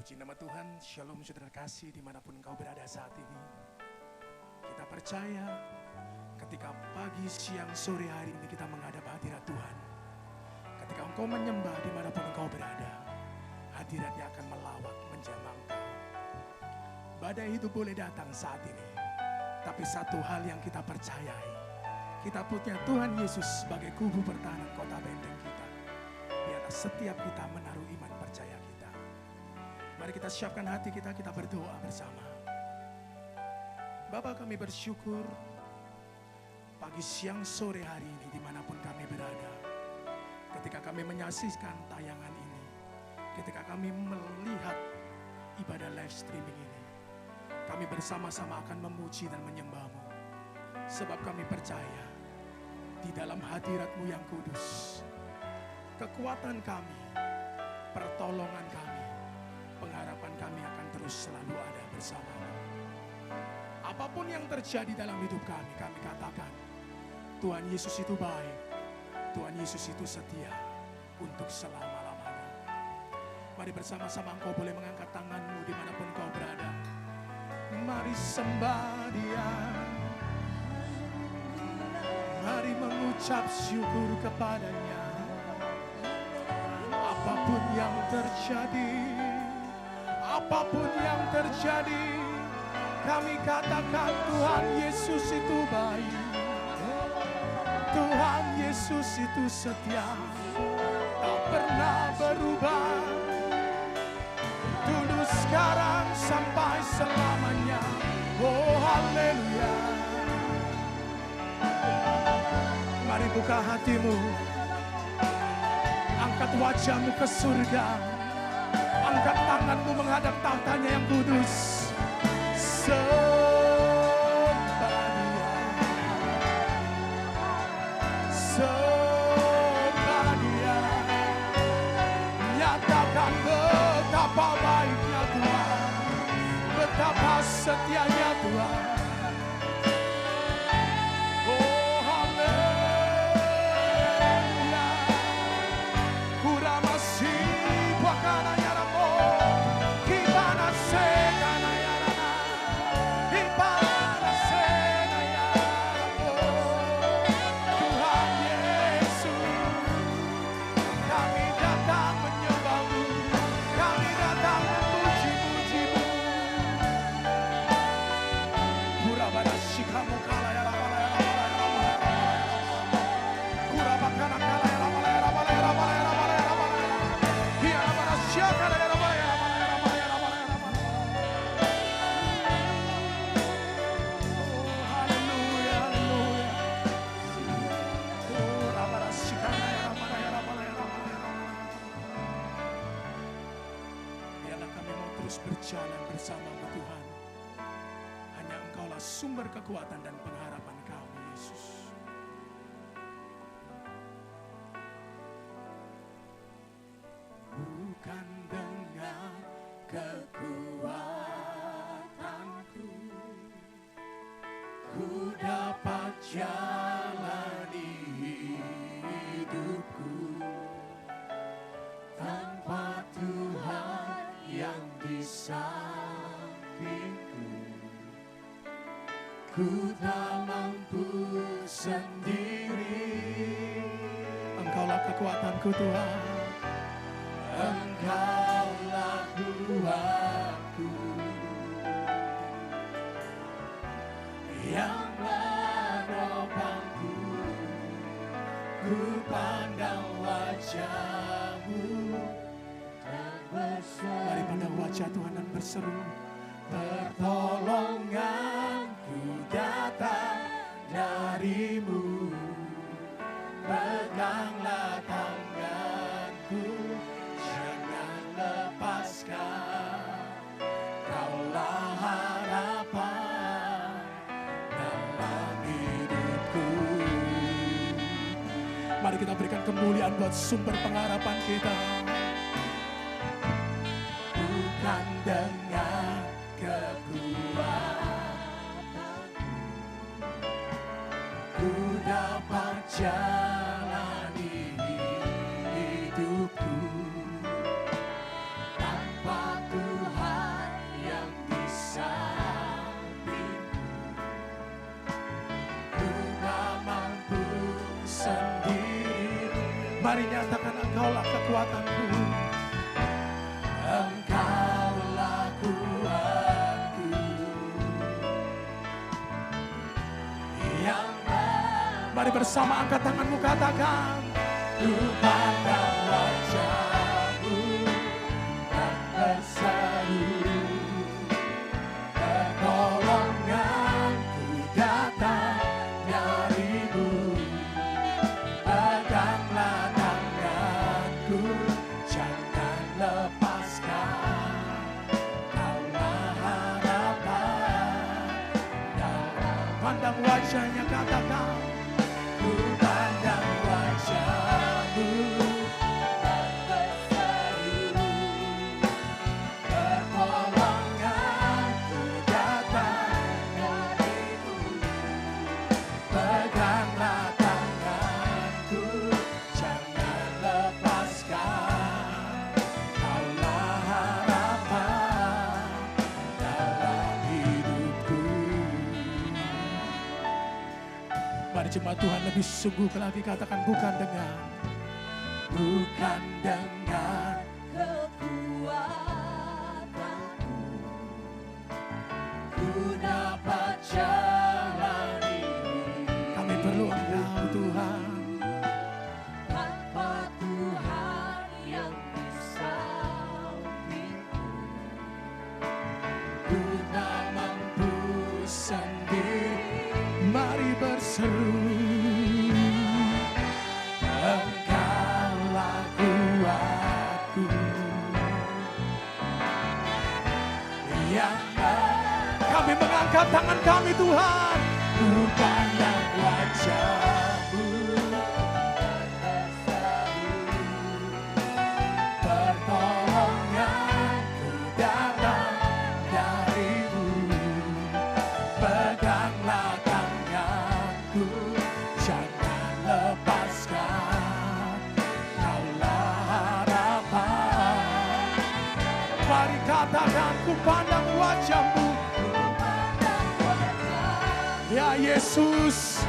Puji nama Tuhan, Shalom saudara kasih dimanapun engkau berada saat ini. Kita percaya ketika pagi, siang, sore hari ini kita menghadap hadirat Tuhan. Ketika engkau menyembah dimanapun engkau berada, hadiratnya akan melawat menjamah engkau. Badai hidup boleh datang saat ini, tapi satu hal yang kita percayai, kita punya Tuhan Yesus sebagai kubu pertahanan kota benteng kita. Biarlah setiap kita menaruh iman percaya kita. Mari kita siapkan hati kita, kita berdoa bersama. Bapa, kami bersyukur pagi, siang, sore hari ini dimanapun kami berada. Ketika kami menyaksikan tayangan ini, ketika kami melihat ibadah live streaming ini, kami bersama-sama akan memuji dan menyembah-Mu. Sebab kami percaya di dalam hadirat-Mu yang kudus, kekuatan kami, pertolongan kami, pengharapan kami akan terus selalu ada bersama-Mu. Apapun yang terjadi dalam hidup kami, kami katakan, Tuhan Yesus itu baik, Tuhan Yesus itu setia untuk selama-lamanya. Mari bersama-sama engkau boleh mengangkat tanganmu dimanapun engkau berada. Mari sembah Dia, mari mengucap syukur kepadanya. Apapun yang terjadi, apapun yang terjadi, kami katakan Tuhan Yesus itu baik, Tuhan Yesus itu setia, tak pernah berubah, dulu, sekarang, sampai selamanya. Oh haleluya. Mari buka hatimu, angkat wajahmu ke surga, angkat tanganmu menghadap tahtanya yang kudus. Sembah Dia, sembah Dia, nyatakan betapa baiknya Tuhan, betapa setianya Tuhan. Oh haleluya. Kuramasi wakana yaramo, kibana sekana yarana, kibana sena yaramo. Tuhan Yesus, kami datang menyembah-Mu, kami datang memuji-muji-Mu. Kurabana shikamu kala ya rabala ya rabala ya rabala ya rabala. Kurabakana kala ya rabala ya rabala ya rabala ya rabala ya rabala ya rabala. Hiya rabala shakala ya rabala ya rabala ya rabala ya rabala ya rabala. Oh haleluya haleluya. Kurabana shikana ya rabala ya rabala ya rabala ya rabala. Biarlah kami mau terus berjalan bersama-Mu Tuhan. Hanya Engkaulah sumber kekuatan dan pengharapan kami, Yesus. Bukan dengan kekuatanku ku dapat jalani hidupku, tanpa Tuhan yang di sampingku, ku tak mampu sendiri. Engkaulah kekuatanku Tuhan, Engkaulah kuatku, yang menopangku. Ku pandang wajah-Mu dan berseru. Mari pandang wajah Tuhan dan berseru. Pertolonganku datang dari-Mu, peganglah tanganku, jangan lepaskan. Kaulah harapan dalam hidupku. Mari kita berikan kemuliaan buat sumber pengharapan kita. Bukan dengan kekuatanku ku dapat jalani hidupku, tanpa Tuhan Mari nyatakan Engkaulah kekuatanku. Engkaulah kuatku yang mari bersama angkat tanganmu katakan, ku pandang wajah-Mu dan berseru, pertolonganku datang dari-Mu. Peganglah tanganku, jangan lepaskan, Kaulah harapan. Dan pandang wajahnya katakan, ku pandang wajah-Mu dan berseru, pertolonganku datang dari-Mu. Peganglah tanganku, jangan lepaskan, Kaulah harapan dalam hidupku. Mari jemaat Tuhan lebih sungguh lagi katakan, bukan dengan kekuatanku ku dapat jalani. Kami perlu Engkau Tuhan. Tanpa Tuhan yang di sampingku, Ku tak mampu sendiri. Mari berseru, Engkaulah kuatku yang kami mengangkat tangan kami Tuhan. Ku pandang wajah-Mu dan berseru, pertolonganku datang dari-Mu. Peganglah tanganku, jangan lepaskan, Kaulah harapan. Mari katakan, ku pandang wajah-Mu, ya Yesus.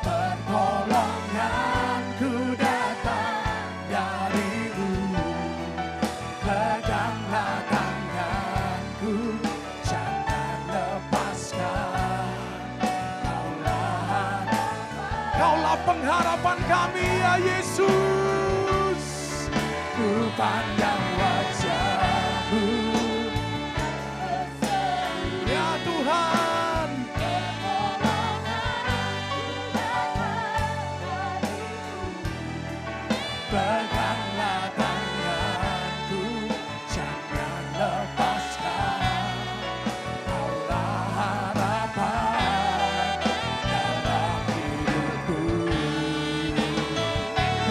Pertolonganku datang dari-Mu. Peganglah tanganku, jangan lepaskan, Kaulah pengharapan kami, ya Yesus. Ku pandang wajah-Mu, ya Tuhan. Peganglah tanganku, jangan lepaskan, Kaulah harapan dalam hidupku.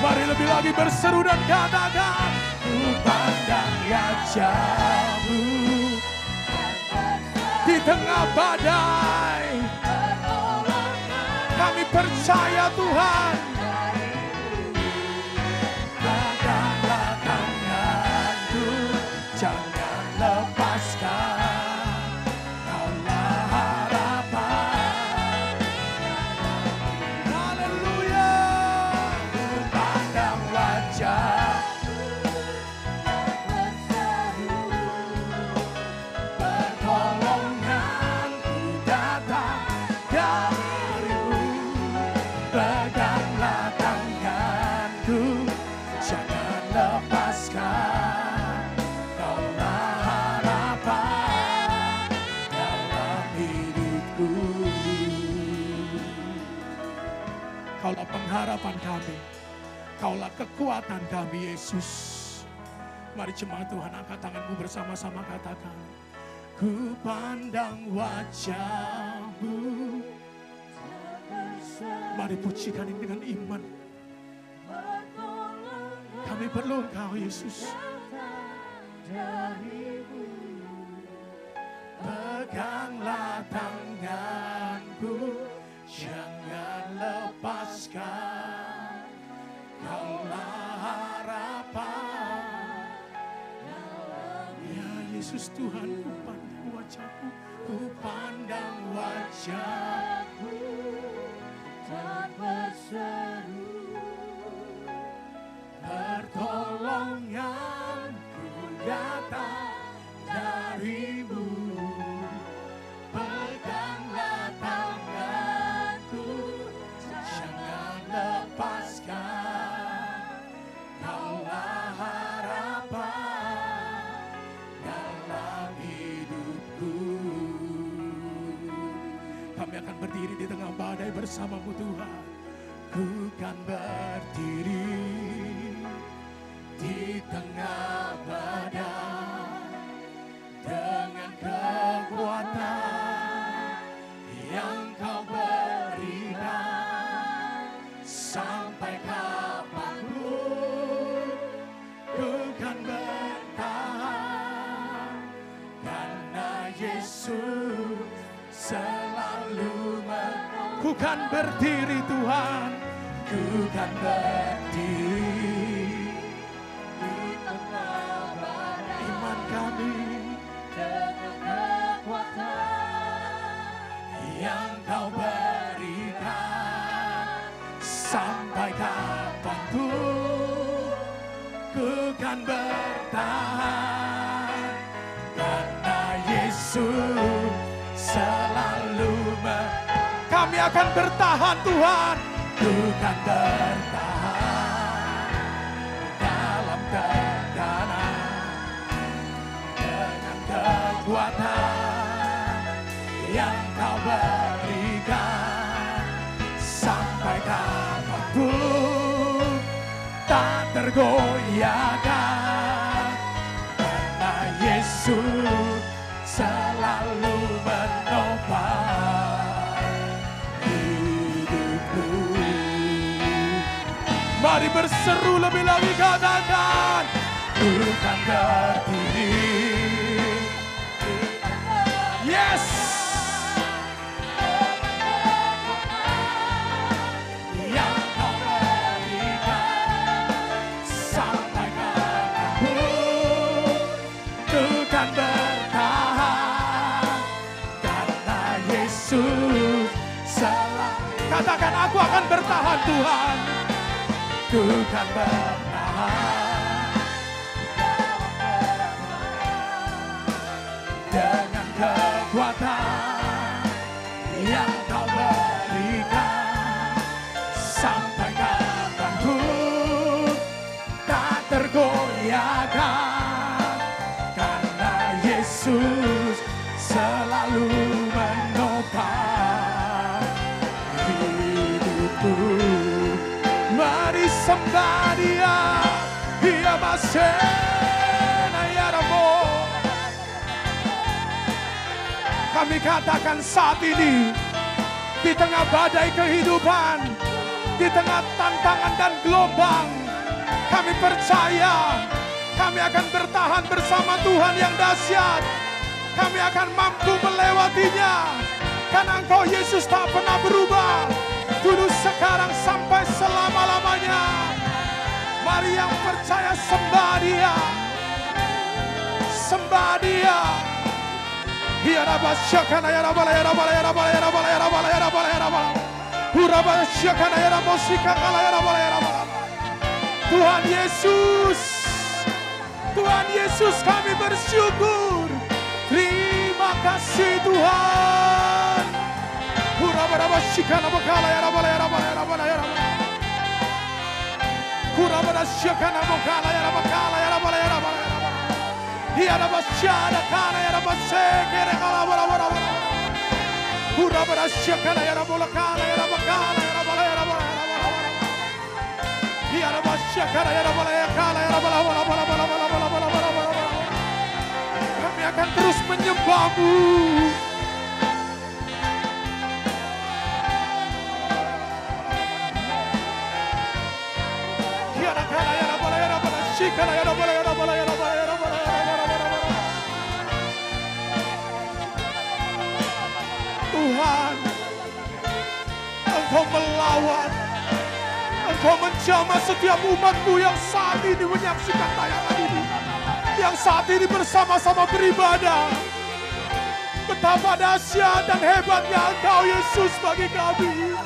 Mari lebih lagi berseru dan katakan, ku pandang wajah-Mu di tengah badai. Kami percaya Tuhan. Peganglah tanganku, jangan lepaskan, Kaulah harapan. Haleluya. Ku pandang wajah-Mu pertolonganku datang dari-Mu. Peganglah tanganku, jangan lepaskan, Kaulah harapan dalam hidupku. Kaulah pengharapan kami, Kaulah kekuatan kami, Yesus. Mari jemaat Tuhan, angkat tanganmu bersama-sama katakan, ku pandang wajah-Mu. Mari pujikan ini dengan iman. Kami perlu Engkau, Yesus. Peganglah tanganku, jangan lepaskan, Kaulah harapan. Ya Yesus Tuhan, ku pandang wajah-Mu, ku pandang wajah-Mu. dan berseru, pertolonganku datang darimu. Peganglah tanganku, jangan lepaskan. Kaulah harapan dalam hidupku. Kami akan berdiri di tengah badai bersamamu Tuhan. Ku kan berdiri di tengah badai dengan kekuatan yang kau berikan. Sampai kapanpun ku kan bertahan, karena Yesus selalu ku kan berdiri Tuhan, ku kan berdiri di tengah badai iman kami dengan kekuatan yang kau berikan. Sampai kapanpun ku kan bertahan, karena Yesus selalu kami akan bertahan Tuhan. Ku kan bertahan dalam tekanan dengan kekuatan yang kau berikan. Sampai kapanpun tak tergoyahkan, karena Yesus selalu menopang hidupku. Mari berseru lebih lagi, katakan, ku kan berdiri. Yes, yang kau berikan. Sampai kapanpun ku kan bertahan, karena Yesus selalu. Katakan, aku akan bertahan Tuhan. Ku kan bertahan dengan kekuatan yang kau berikan. Sampai kapanpun tak tergoyahkan, karena Yesus selalu menopang hidupku. Mari sembah Dia, Dia masih nayaramu. Kami katakan saat ini, di tengah badai kehidupan, di tengah tantangan dan gelombang, kami percaya kami akan bertahan bersama Tuhan yang dahsyat. Kami akan mampu melewatinya, karena Engkau Yesus tak pernah berubah, dulu, sekarang, sampai selama-lamanya. Mari yang percaya sembah Dia, sembah Dia. Tuhan Yesus, Tuhan Yesus, kami bersyukur. Terima kasih Tuhan. Kami akan terus menyembah-Mu. Tuhan, Engkau melawan, Engkau menjamah setiap umat-Mu yang saat ini menyaksikan tayangan ini, yang saat ini bersama-sama beribadah. Betapa dahsyat dan hebatnya Engkau Yesus bagi kami.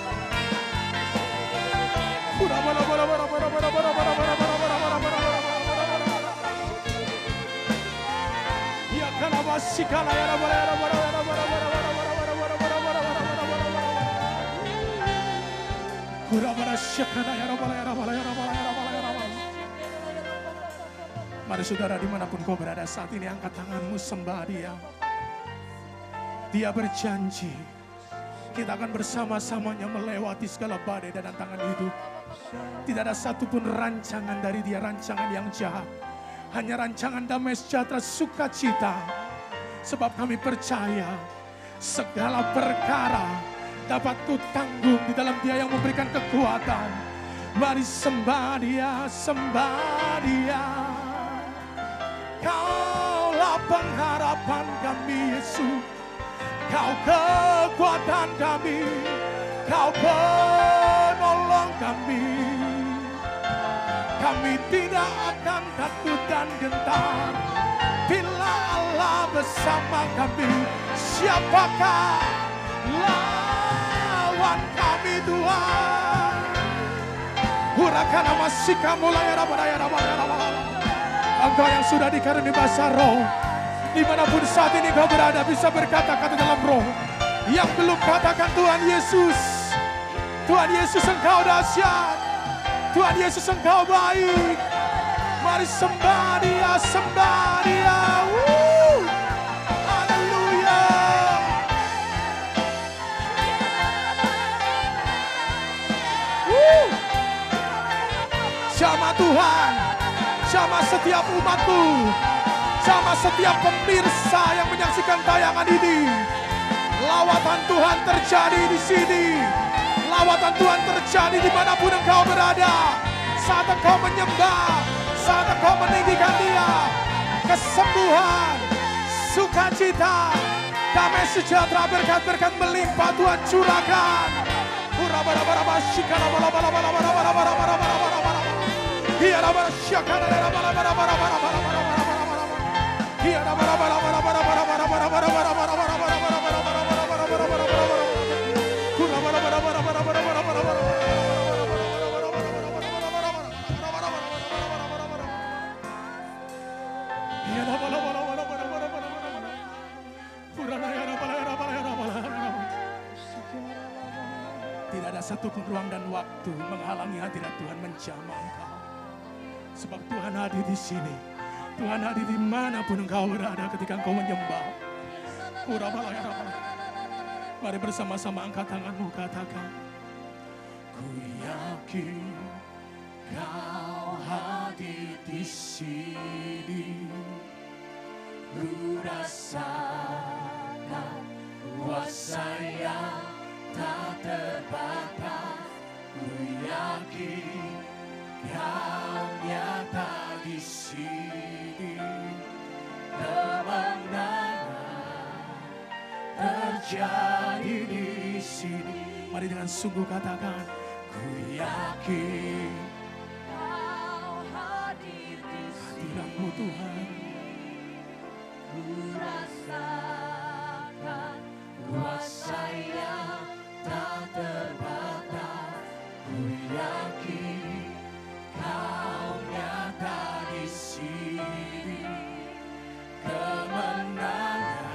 Mari saudara dimanapun kau berada saat ini, angkat tanganmu, sembah Dia. Dia berjanji kita akan bersama-samanya melewati segala badai dan tantangan hidup. Tidak ada satupun rancangan dari Dia, rancangan yang jahat. Hanya rancangan damai sejahtera sukacita. Sebab kami percaya segala perkara dapat kutanggung di dalam Dia yang memberikan kekuatan. Mari sembah Dia, sembah Dia. Kaulah pengharapan kami Yesus, Kau kekuatan kami, Kau penolong kami. Kami tidak akan takut dan gentar bila Allah bersama kami. Siapakah lawan kami Tuhan? Hurakan masih kamu layar. Engkau yang sudah dikaruniai bahasa roh, dimanapun saat ini kau berada, bisa berkata-kata dalam roh. Yang belum katakan Tuhan Yesus, Tuhan Yesus Engkau dahsyat, Tuhan Yesus Engkau baik. Mari sembah Dia, sembah Dia. Haleluya. Jamah Tuhan, jamah setiap umatmu, jamah setiap pemirsa yang menyaksikan tayangan ini. Lawatan Tuhan terjadi di sini. Lawatan Tuhan terjadi dimanapun engkau berada. Saat engkau menyembah, saat engkau meninggikan Dia, kesembuhan, sukacita, damai sejahtera, berkat-berkat melimpah Tuhan curahkan. Tidak ada satupun ruang dan waktu menghalangi hadirat Tuhan menjamah engkau. Sebab Tuhan hadir di sini. Tuhan hadir dimanapun engkau berada ketika engkau menyembah. Mari bersama-sama angkat tanganmu, katakan. Ku yakin kau hadir di sini. Ku rasakan kuasa yang tak terbatas. Ku yakin kau nyata di sini. Kemenangan terjadi di sini. Mari dengan sungguh katakan, ku yakin Kau hadir di hadiratmu Tuhan. Ku rasakan kuasa yang tak terbatas. Ku yakin kau nyata di sini. Kemenangan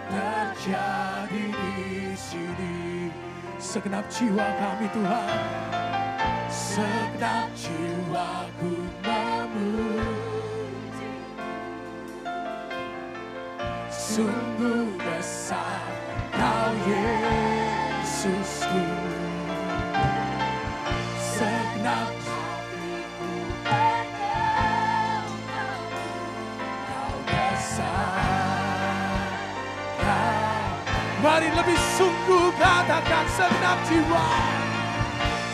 Terjadi di sini. Segenap jiwa kami Tuhan, segenap jiwaku memuji. Sungguh besar Kau Yesusku. Segenap hatiku bergetar. Kau besar. Mari lebih sungguh katakan, segenap jiwa,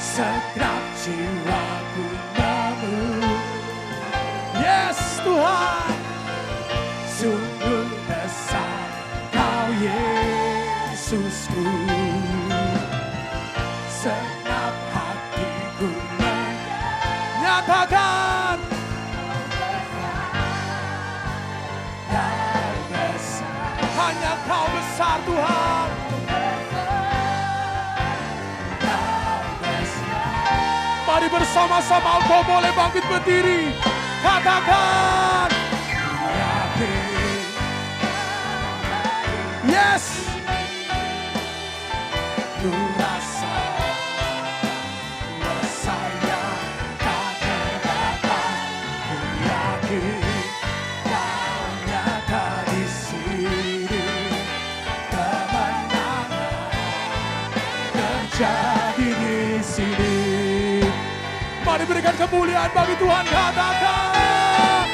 segenap jiwaku memuji. Yes Tuhan, sungguh besar Kau Yesusku. Segenap hatiku menyatakan Kau besar. Hanya Kau besar Tuhan. Kau besar. bersama-sama engkau boleh bangkit berdiri. Katakan, yakin. Yes. Ku rasa saya tak terbatas. Ku yakin kau nyata di sini. Kemenangan terjadi di sini. Mari berikan kemuliaan bagi Tuhan. Katakan,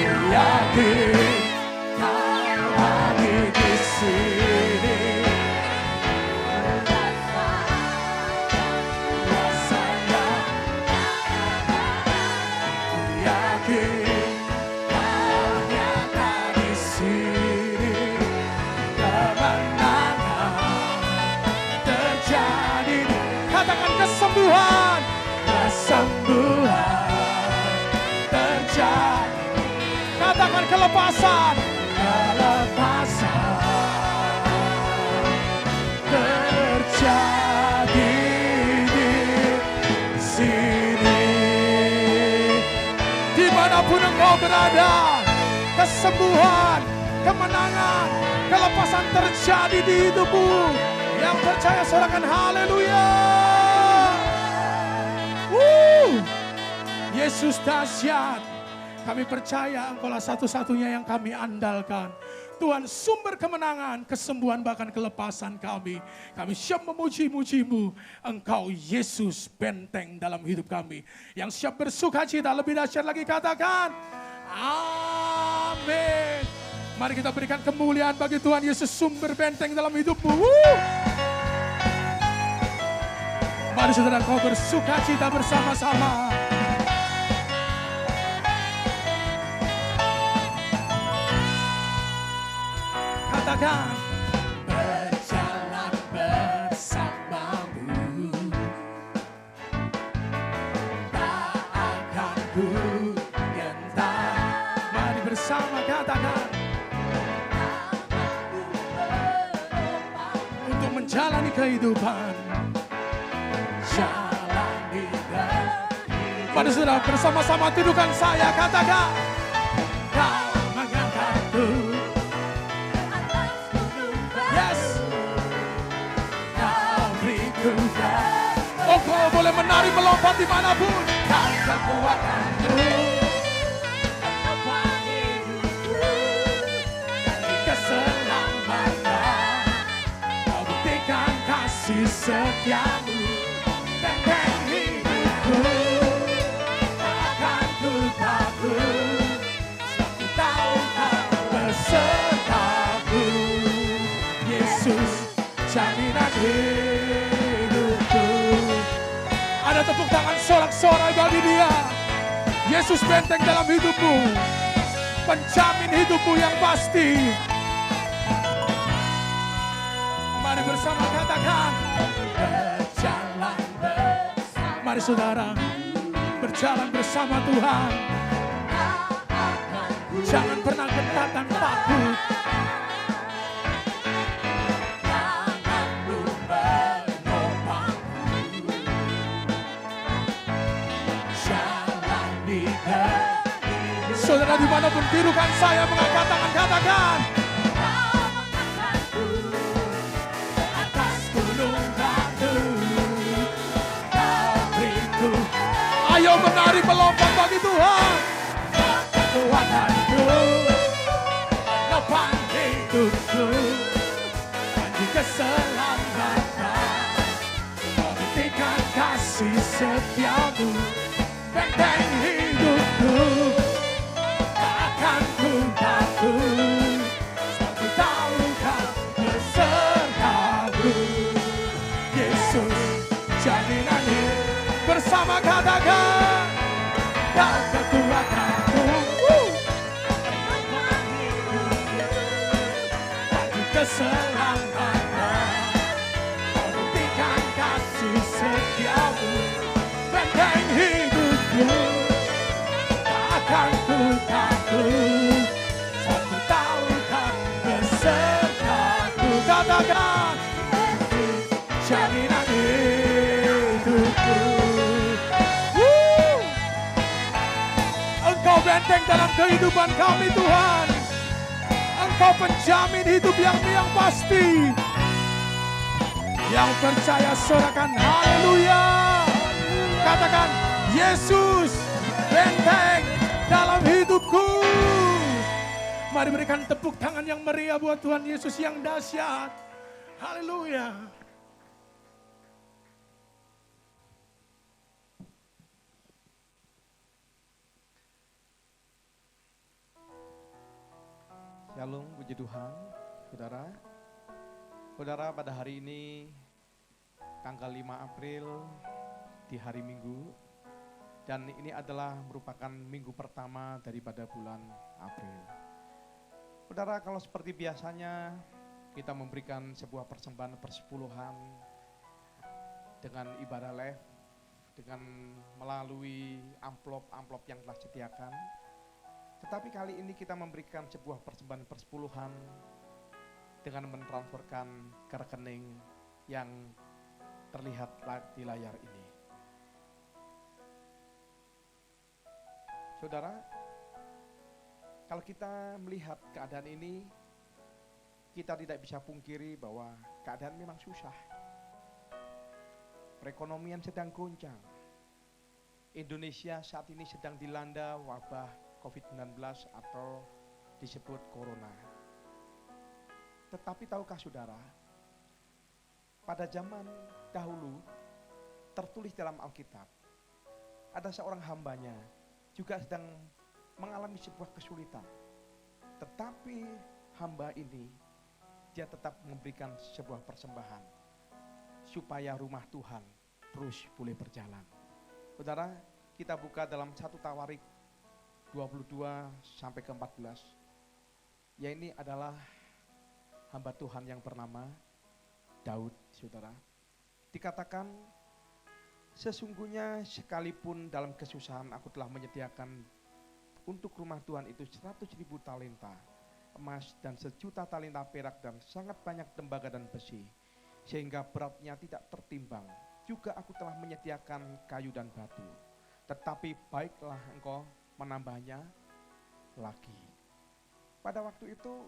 ku yakin kau hadir di sini. Rasanya ku yakin kau nyata di sini. Kemenangan terjadi. Katakan kesembuhan. Kesembuhan terjadi. Katakan kelepasan. Kelepasan terjadi di sini. Dimanapun engkau berada, kesembuhan, kemenangan, kelepasan terjadi di hidupmu. Yang percaya sorakan haleluya. Yesus dahsyat. Kami percaya Engkaulah satu-satunya yang kami andalkan. Tuhan sumber kemenangan, kesembuhan bahkan kelepasan kami. Kami siap memuji-muji-Mu. Engkau Yesus benteng dalam hidup kami. Yang siap bersuka cita lebih dahsyat lagi katakan. Amin. Mari kita berikan kemuliaan bagi Tuhan Yesus sumber benteng dalam hidupmu. Mari saudara kau bersuka cita bersama-sama. Katakan, berjalan bersamamu, tak akan ku gentar. Mari bersama katakan, untuk menjalani kehidupan. Jalani kehidupan. Mari saudara bersama-sama tuduhkan saya, katakan, kau mengangkatku. Oh, kau boleh menari melompat dimanapun. Kau kekuatanku, menopang hidupku, dari keselamatan. Kau buktikan kasih setiamu, benteng hidupku. Takkan ku takut, sebab ku tahu kau besertaku. Yesus, jaminan hidupku. Ada tepuk tangan sorak-sorai bagi Dia. Yesus benteng dalam hidupmu, penjamin hidupmu yang pasti. Mari bersama katakan, berjalan bersama. Mari saudara, berjalan bersama Tuhan. Jangan pernah gentar dan takut. Saudara dimanapun tirukan saya mengangkat tangan, katakan, atas gunung batu kau beriku. Ayo menari melompat bagi Tuhan. Kekuatanku, nopang hidupku, panji keselamatan. Kau buktikan kasih setiamu, benteng hidupku. Takkan ku takut, sebab ku tahu kau besertaku. Yesus jaminan hidup. Bersama katakan, kau kekuatanku, bagi keselamatan. Kau buktikan kasih setiamu, benteng hidupku. Takkan ku takut, sebab ku tahu kau besertaku. Katakan, jaminan hidupku. benteng dalam kehidupan kami Tuhan. Engkau penjamin hidup yang pasti. Yang percaya sorakan haleluya. Katakan Yesus benteng dalam hidupku. Mari berikan tepuk tangan yang meriah buat Tuhan Yesus yang dahsyat. Haleluya. Shalom, puji Tuhan, saudara. Saudara, pada hari ini, tanggal 5 April, di hari Minggu, dan ini adalah merupakan minggu pertama daripada bulan April. Saudara, kalau seperti biasanya, kita memberikan sebuah persembahan persepuluhan dengan ibadah live, dengan melalui amplop-amplop yang telah disediakan. Tetapi kali ini kita memberikan sebuah persembahan persepuluhan dengan mentransferkan ke rekening yang terlihat di layar ini. Saudara, kalau kita melihat keadaan ini, kita tidak bisa pungkiri bahwa keadaan memang susah. Perekonomian sedang goncang. Indonesia saat ini sedang dilanda wabah COVID-19 atau disebut corona. Tetapi tahukah saudara, pada zaman dahulu tertulis dalam Alkitab, ada seorang hambanya juga sedang mengalami sebuah kesulitan. Tetapi hamba ini, dia tetap memberikan sebuah persembahan supaya rumah Tuhan terus boleh berjalan. Saudara, kita buka dalam 1 Tawarik 22 sampai ke 14. Ya, ini adalah hamba Tuhan yang bernama Daud, saudara. Dikatakan, sesungguhnya sekalipun dalam kesusahan aku telah menyediakan untuk rumah Tuhan itu 100.000 talenta emas dan 1.000.000 talenta perak dan sangat banyak tembaga dan besi, sehingga beratnya tidak tertimbang. Juga aku telah menyediakan kayu dan batu, tetapi baiklah engkau menambahnya lagi. Pada waktu itu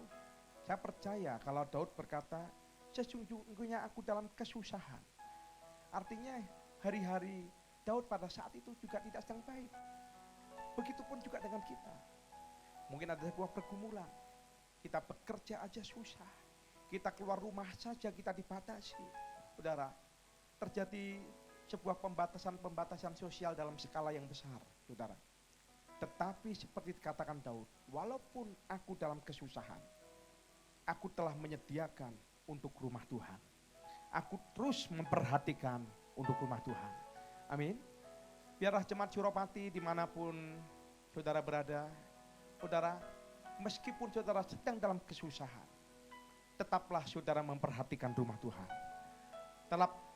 saya percaya kalau Daud berkata, sesungguhnya aku dalam kesusahan. Artinya hari-hari Daud pada saat itu juga tidak sedang baik. Begitupun juga dengan kita. Mungkin ada sebuah pergumulan. Kita bekerja aja susah. Kita keluar rumah saja kita dibatasi. Saudara, terjadi sebuah pembatasan sosial dalam skala yang besar, saudara. Tetapi seperti dikatakan Daud, walaupun aku dalam kesusahan, aku telah menyediakan untuk rumah Tuhan. Aku terus memperhatikan untuk rumah Tuhan. Amin. Biarlah jemaat Suropati dimanapun saudara berada, saudara, meskipun saudara sedang dalam kesusahan, tetaplah saudara memperhatikan rumah Tuhan.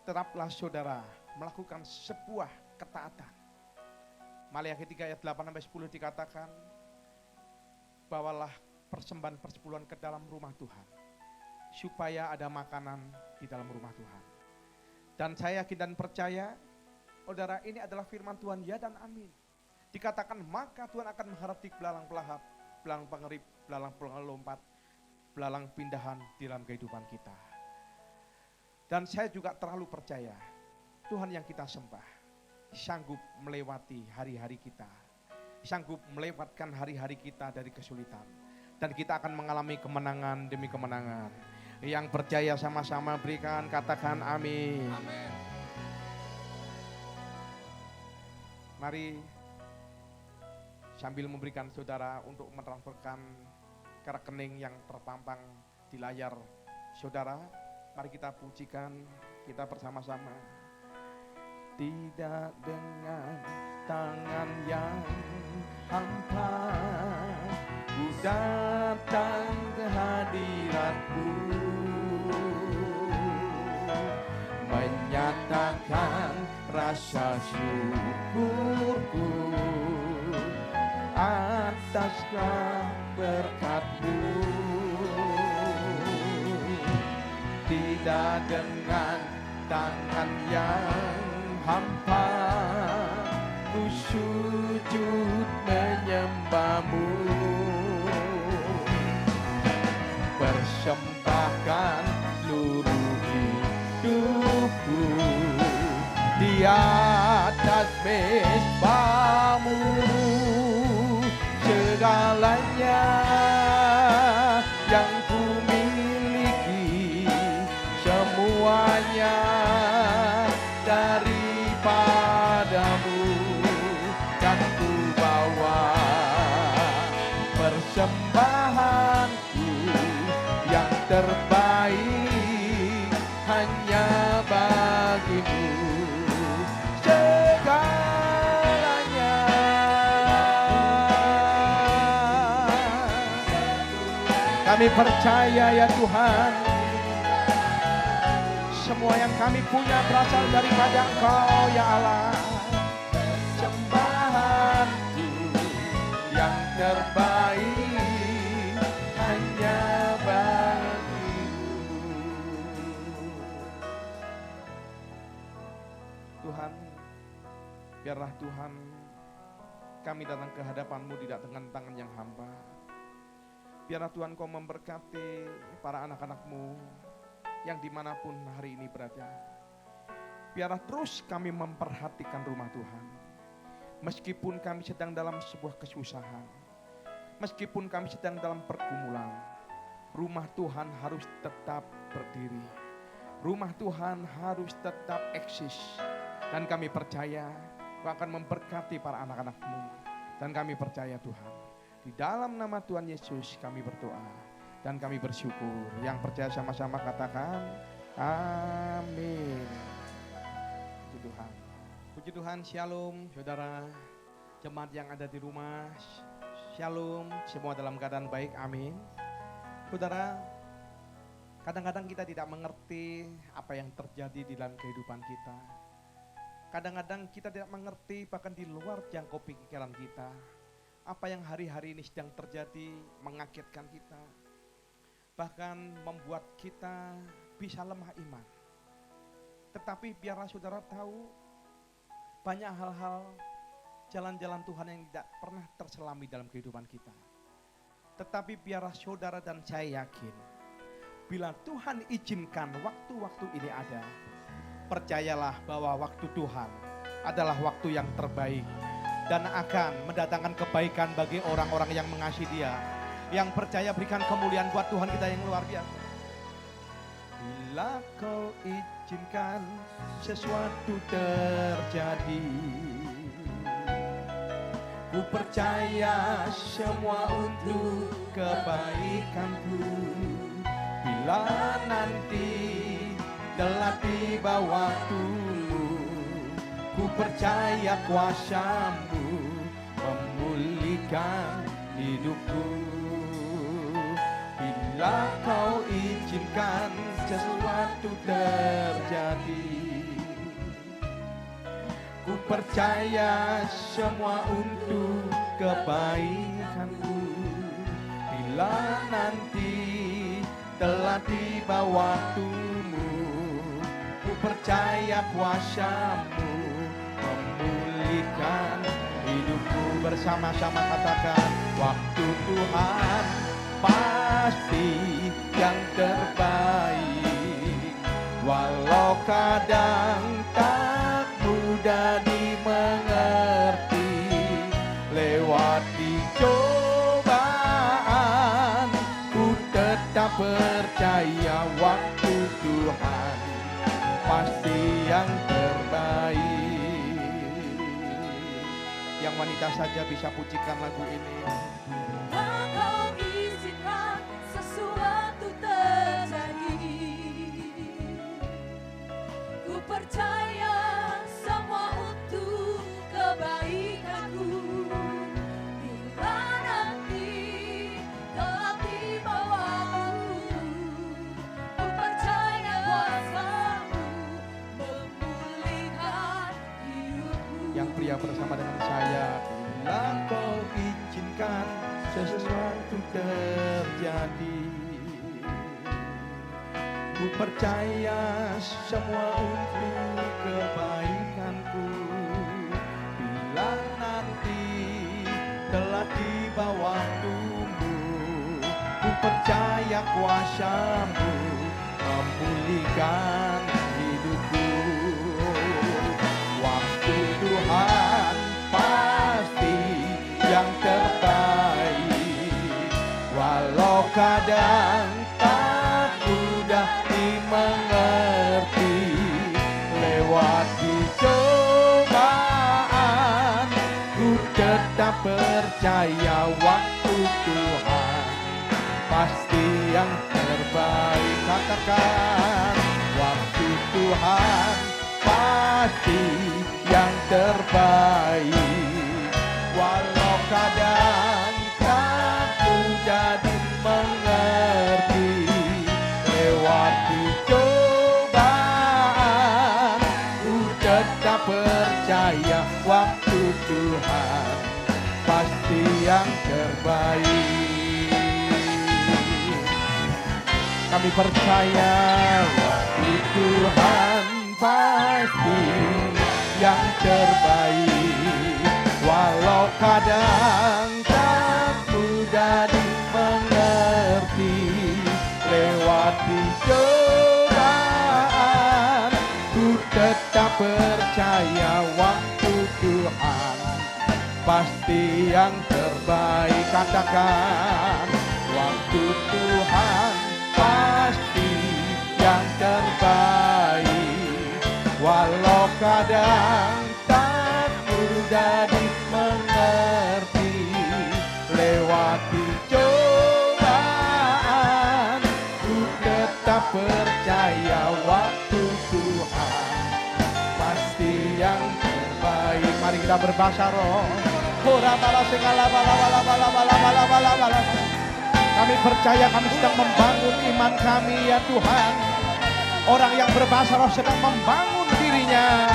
Tetaplah saudara melakukan sebuah ketaatan. Maliaki 3 ayat 8-10 dikatakan, bawalah persembahan persepuluhan ke dalam rumah Tuhan, supaya ada makanan di dalam rumah Tuhan. Dan saya yakin dan percaya, saudara, ini adalah firman Tuhan, ya dan amin. Dikatakan, maka Tuhan akan menghadapi belalang pelahap, belalang pengerip, belalang pelompat, belalang pindahan di dalam kehidupan kita. Dan saya juga terlalu percaya, Tuhan yang kita sembah sanggup melewati hari-hari kita, sanggup melewatkan hari-hari kita dari kesulitan, dan kita akan mengalami kemenangan demi kemenangan. Yang percaya sama-sama berikan, katakan amin. Amin. Mari sambil memberikan saudara untuk mentransferkan ke rekening yang terpampang di layar saudara, mari kita pujikan kita bersama-sama. Tidak dengan tangan yang hampa, ku datang ke hadirat-Mu, menyatakan rasa syukurku atas berkat-Mu. Tidak dengan tangan yang hampa, ku sujud menyembahmu, persembahkan seluruh hidupku di atas mezbahmu, segalanya yang ku miliki, semuanya daripadamu, dan ku bawa persembahanku yang terbaik hanya bagimu, segalanya. Kami percaya ya Tuhan, semua yang kami punya berasal daripada Engkau ya Allah. Sembahanku yang terbaik hanya bagimu. Tuhan, biarlah Tuhan kami datang ke hadapan-Mu tidak dengan tangan yang hampa. Biarlah Tuhan Kau memberkati para anak-anak-Mu yang dimanapun hari ini berada. Biarlah terus kami memperhatikan rumah Tuhan. Meskipun kami sedang dalam sebuah kesusahan, meskipun kami sedang dalam pergumulan, rumah Tuhan harus tetap berdiri. Rumah Tuhan harus tetap eksis. Dan kami percaya Kau akan memberkati para anak-anak-Mu. Dan kami percaya Tuhan, di dalam nama Tuhan Yesus kami berdoa dan kami bersyukur. Yang percaya sama-sama katakan amin. Puji Tuhan. Puji Tuhan, shalom saudara, jemaat yang ada di rumah, shalom, semua dalam keadaan baik, amin. Saudara, kadang-kadang kita tidak mengerti apa yang terjadi di dalam kehidupan kita. Kadang-kadang kita tidak mengerti bahkan di luar jangkau pikiran kita. Apa yang hari-hari ini sedang terjadi mengagetkan kita. Bahkan membuat kita bisa lemah iman. Tetapi biarlah saudara tahu, banyak hal-hal jalan-jalan Tuhan yang tidak pernah terselami dalam kehidupan kita. Tetapi biarlah saudara dan saya yakin, bila Tuhan izinkan waktu-waktu ini ada, percayalah bahwa waktu Tuhan adalah waktu yang terbaik dan akan mendatangkan kebaikan bagi orang-orang yang mengasihi Dia. Yang percaya berikan kemuliaan buat Tuhan kita yang luar biasa. Bila Kau izinkan sesuatu terjadi, ku percaya semua untuk kebaikanku. Bila nanti telah tiba waktumu, ku percaya kuasa-Mu memulihkan hidupku. Bila Kau izinkan sesuatu terjadi, ku percaya semua untuk kebaikanku. Bila nanti telah tiba waktumu, ku percaya kuasa-Mu memulihkan hidupku. Bersama-sama katakan, waktu Tuhan pasti yang terbaik. Walau kadang tak mudah dimengerti, lewati cobaan, ku tetap percaya waktu Tuhan pasti yang terbaik. Yang wanita saja bisa pujikan lagu ini. Kau izinkan sesuatu terjadi, ku percaya semua untuk kebaikanku. Bila nanti telah tiba waktu, ku percaya kuasa-Mu memulihkan hidupku. Yang pria bersama dengan saya, bila Kau izinkan sesuatu terjadi, ku percaya semua untuk kebaikanku. Bila di bawah-Mu. Ku percaya kuasa-Mu memulihkan hidupku. Waktu Tuhan pasti yang terbaik, walau kadang tak mudah dimengerti. Lewati cobaan, ku tetap percaya waktu Tuhan pasti yang terbaik. Katakan, waktu Tuhan pasti yang terbaik, walau kadang tak mudah dimengerti. Lewati cobaan, ku tetap percaya waktu Tuhan pasti yang terbaik. Kami percaya waktu Tuhan pasti yang terbaik, walau kadang tak mudah dimengerti. Lewati cobaan, ku tetap percaya waktu Tuhan pasti yang terbaik. Katakan, waktu Tuhan pasti yang terbaik, walau kadang tak mudah dimengerti. Lewati cobaan, ku tetap percaya waktu Tuhan pasti yang terbaik. Mari kita berbahasa roh. Kami percaya kami sedang membangun iman kami ya Tuhan. Orang yang berbahasa roh sedang membangun dirinya.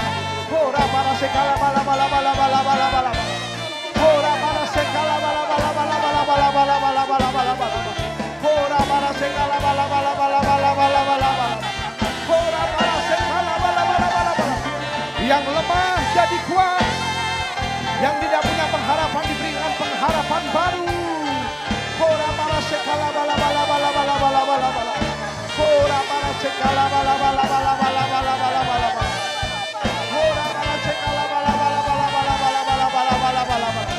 Ora para sekala bala bala bala bala bala bala. Ora para sekala bala bala bala bala bala bala bala bala bala bala. Ora para sekala bala bala bala bala bala bala bala. Ora para sekala bala bala bala bala. Yang lemah jadi kuat. Yang tidak punya pengharapan diberikan pengharapan baru. Ora para sekala bala bala bala bala bala bala bala. Ora para sekala bala bala bala bala bala bala bala. Ora para sekala bala bala bala bala bala bala bala bala bala.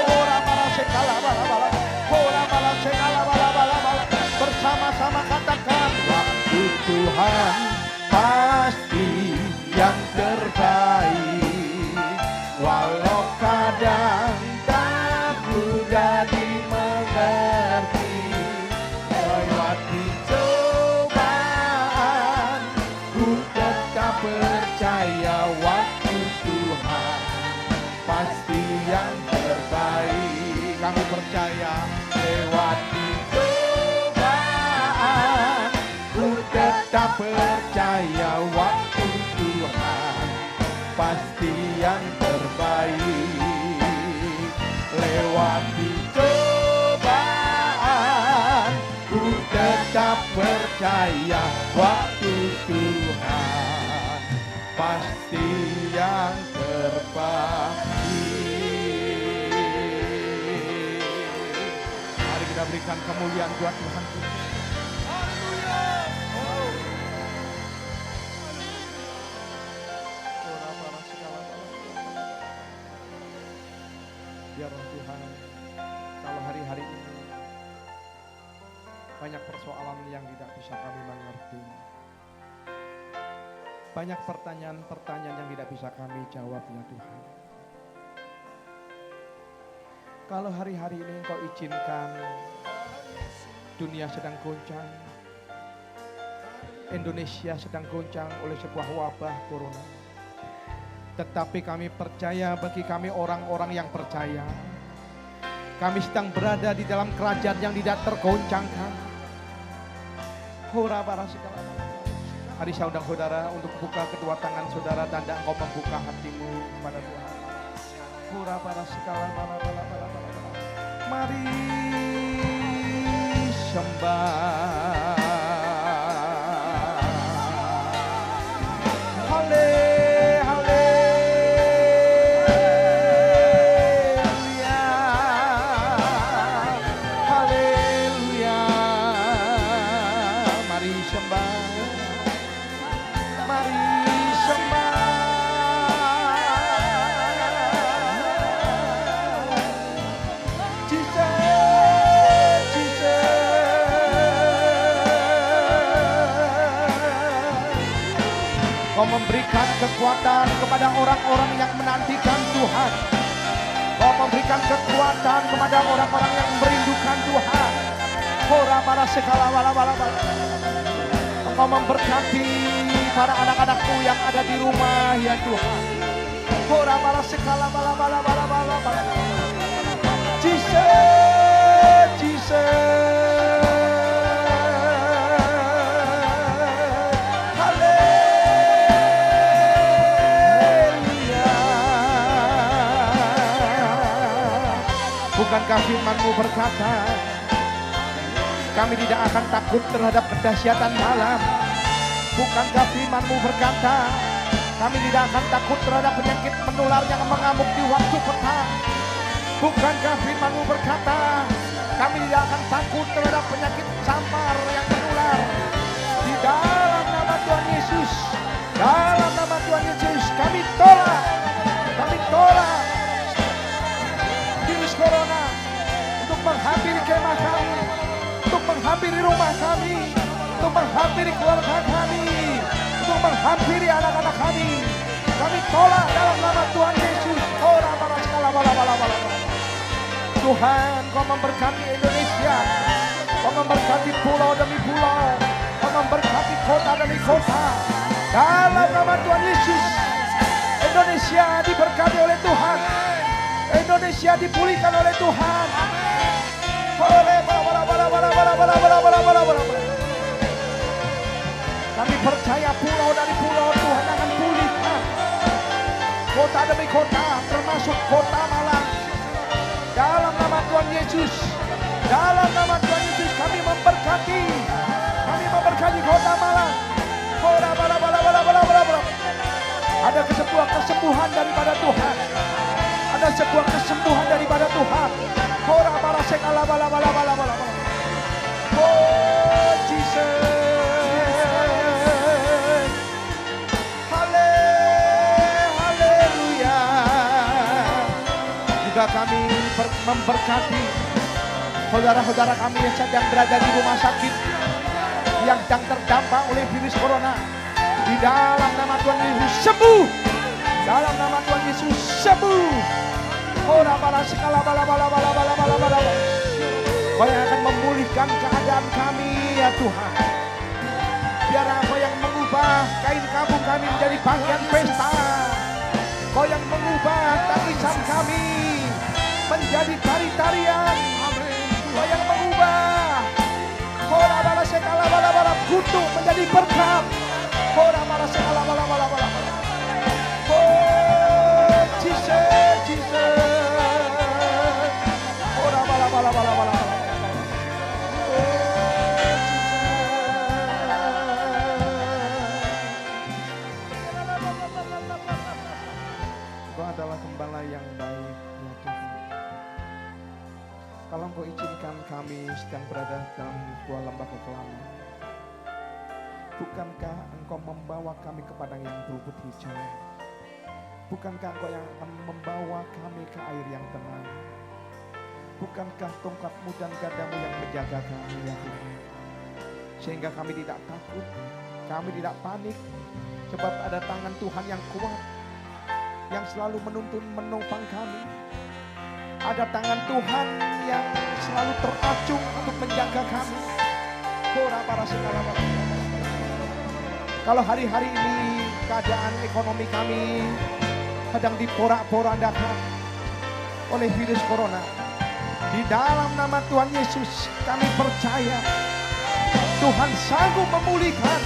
Ora para sekala bala bala. Ora para sekala bala bala bala. Bersama-sama katakan, waktu Tuhan pasti yang terbaik, walau kadang tak mudah dimengerti. Lewati cobaan, ku tetap percaya waktu Tuhan pasti yang terbaik. Kami percaya lewati cobaan, ku tetap percaya waktu Tuhan pasti yang terbaik. Lewati cobaan, ku tetap percaya waktu Tuhan pasti yang terbaik. Mari kita berikan kemuliaan buat Tuhan. Biar Tuhan, kalau hari-hari ini banyak persoalan yang tidak bisa kami mengerti, banyak pertanyaan-pertanyaan yang tidak bisa kami jawab ya Tuhan. Kalau hari-hari ini Engkau izinkan dunia sedang goncang, Indonesia sedang goncang oleh sebuah wabah corona, tetapi kami percaya, bagi kami orang-orang yang percaya, kami sedang berada di dalam kerajaan yang tidak tergoncangkan. Hari saya undang saudara untuk buka kedua tangan saudara, tanda engkau membuka hatimu kepada Tuhan. Mari sembah. Haleluya. Kau memberikan kekuatan kepada orang-orang yang menantikan Tuhan. Kau memberikan kekuatan kepada orang-orang yang merindukan Tuhan. Ora para sekala bala. Engkau memberkati para anak-anakmu yang ada di rumah ya Tuhan. Ora para sekala bala. Jesus. Bukankah firman-Mu berkata, kami tidak akan takut terhadap kedahsyatan malam. Bukankah firman-Mu berkata, kami tidak akan takut terhadap penyakit menular yang mengamuk di waktu petang. Bukankah firman-Mu berkata, kami tidak akan takut terhadap penyakit samar yang menular. Di dalam nama Tuhan Yesus, dalam nama Tuhan Yesus, kami tolak virus corona untuk menghampiri kemah kami, untuk menghampiri rumah kami, untuk menghampiri keluarga kami, untuk menghampiri anak-anak kami. Kami tolak dalam nama Tuhan Yesus. Tuhan, Kau memberkati Indonesia, Kau memberkati pulau demi pulau, Kau memberkati kota demi kota. Dalam nama Tuhan Yesus, Indonesia diberkati oleh Tuhan. Indonesia dipulihkan oleh Tuhan. Kami percaya pulau dari pulau Tuhan akan pulihkan. Kota demi kota, termasuk kota Malang. Dalam nama Tuhan Yesus, dalam nama Tuhan Yesus kami memberkati kota Malang. Ada sebuah kesembuhan daripada Tuhan. Ada sebuah kesembuhan daripada Tuhan. Oh Jesus. Haleluya. Juga kami memberkati saudara-saudara kami yang sedang berada di rumah sakit, yang sedang terdampak oleh virus corona. Di dalam nama Tuhan Yesus sembuh. Dalam nama Tuhan Yesus sembuh. Ora para sekala bala. Kau yang akan memulihkan keadaan kami ya Tuhan. Biar Kau yang mengubah kain kabung kami menjadi pakaian pesta. Kau yang mengubah tangisan kami menjadi tari-tarian. Kau yang mengubah ora para sekala bala kutuk menjadi berkat. Ora para sekala bala. Oh Jesus. Ora bala. Engkau adalah gembala yang baik ya Tuhan. Kalau Engkau izinkan kami sedang berada dalam sebuah lembah kekelaman, bukankah Engkau membawa kami ke padang yang berumput hijau? Bukankah Engkau yang akan membawa kami ke air yang tenang? Bukankah tongkat-Mu dan gadamu yang menjaga kami ya Tuhan? Sehingga kami tidak takut, kami tidak panik, sebab ada tangan Tuhan yang kuat, yang selalu menuntun menopang kami. Ada tangan Tuhan yang selalu teracung untuk menjaga kami. Kalau hari-hari ini keadaan ekonomi kami sedang diporak-porandakan oleh virus corona, di dalam nama Tuhan Yesus kami percaya Tuhan sanggup memulihkan.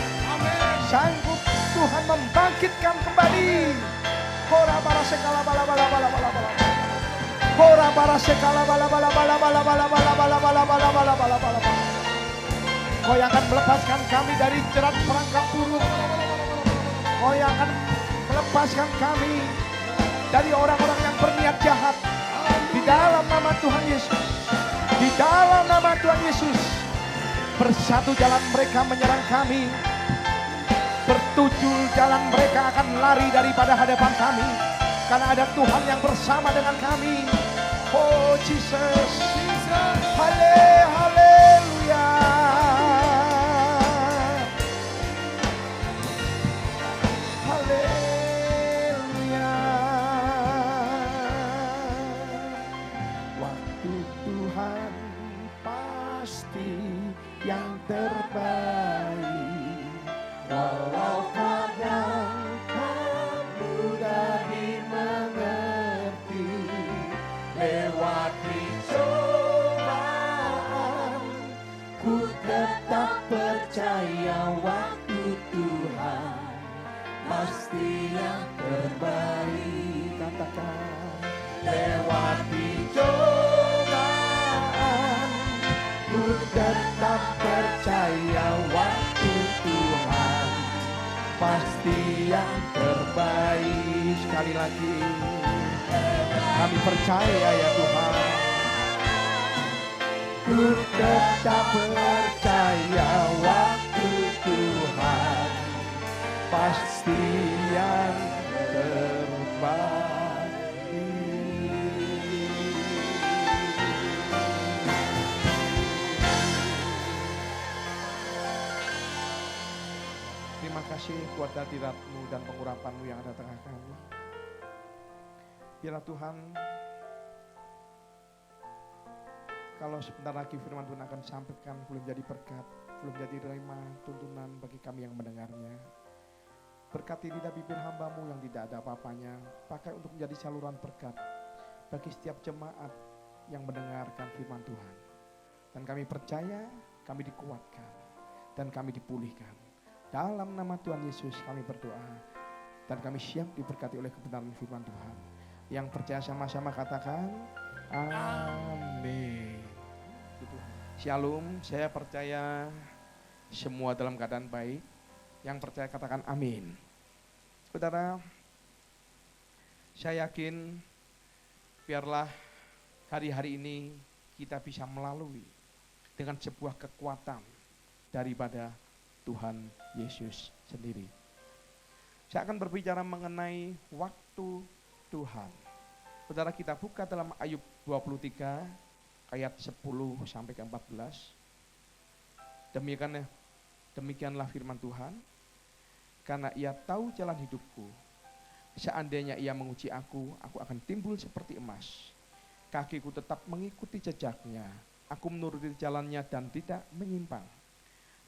Sanggup Tuhan membangkitkan kembali. Kora para sekala bala. Kora para sekala bala. Kau yang akan melepaskan kami dari jerat perangkap buruk. Kau yang akan melepaskan kami dari orang-orang yang berniat jahat. Di dalam nama Tuhan Yesus. Di dalam nama Tuhan Yesus. Bersatu jalan mereka menyerang kami. Bertujuh jalan mereka akan lari daripada hadapan kami. Karena ada Tuhan yang bersama dengan kami. Oh Jesus. Haleluya. Walau kadang kan mudah dimengerti, lewati cobaan, ku tetap percaya waktu Tuhan pasti yang terbaik. Katakan, lewati cobaan, ku tetap percaya waktu Tuhan pasti yang terbaik. Sekali lagi, kami percaya ya Tuhan, ku tetap percaya waktu Tuhan pasti yang terbaik. Terima kasih buat hadirat-Mu dan pengurapan-Mu yang ada tengah kami. Biarlah Tuhan, kalau sebentar lagi firman Tuhan akan sampaikan, boleh menjadi berkat, boleh menjadi rema, tuntunan bagi kami yang mendengarnya. Berkati lidah bibir hamba-Mu yang tidak ada apa-apanya, pakai untuk menjadi saluran berkat bagi setiap jemaat yang mendengarkan firman Tuhan. Dan kami percaya, kami dikuatkan, dan kami dipulihkan. Dalam nama Tuhan Yesus kami berdoa, dan kami siap diberkati oleh kebenaran firman Tuhan. Yang percaya sama-sama katakan, amin. Shalom, saya percaya semua dalam keadaan baik. Yang percaya katakan amin. Saudara, saya yakin biarlah hari-hari ini kita bisa melalui dengan sebuah kekuatan daripada Tuhan Yesus sendiri. Saya akan berbicara mengenai waktu Tuhan. Saudara, kita buka dalam Ayub 23 ayat 10 sampai ke 14. Demikianlah firman Tuhan. Karena ia tahu jalan hidupku, seandainya ia menguji aku akan timbul seperti emas. Kakiku tetap mengikuti jejaknya, aku menuruti jalannya dan tidak menyimpang.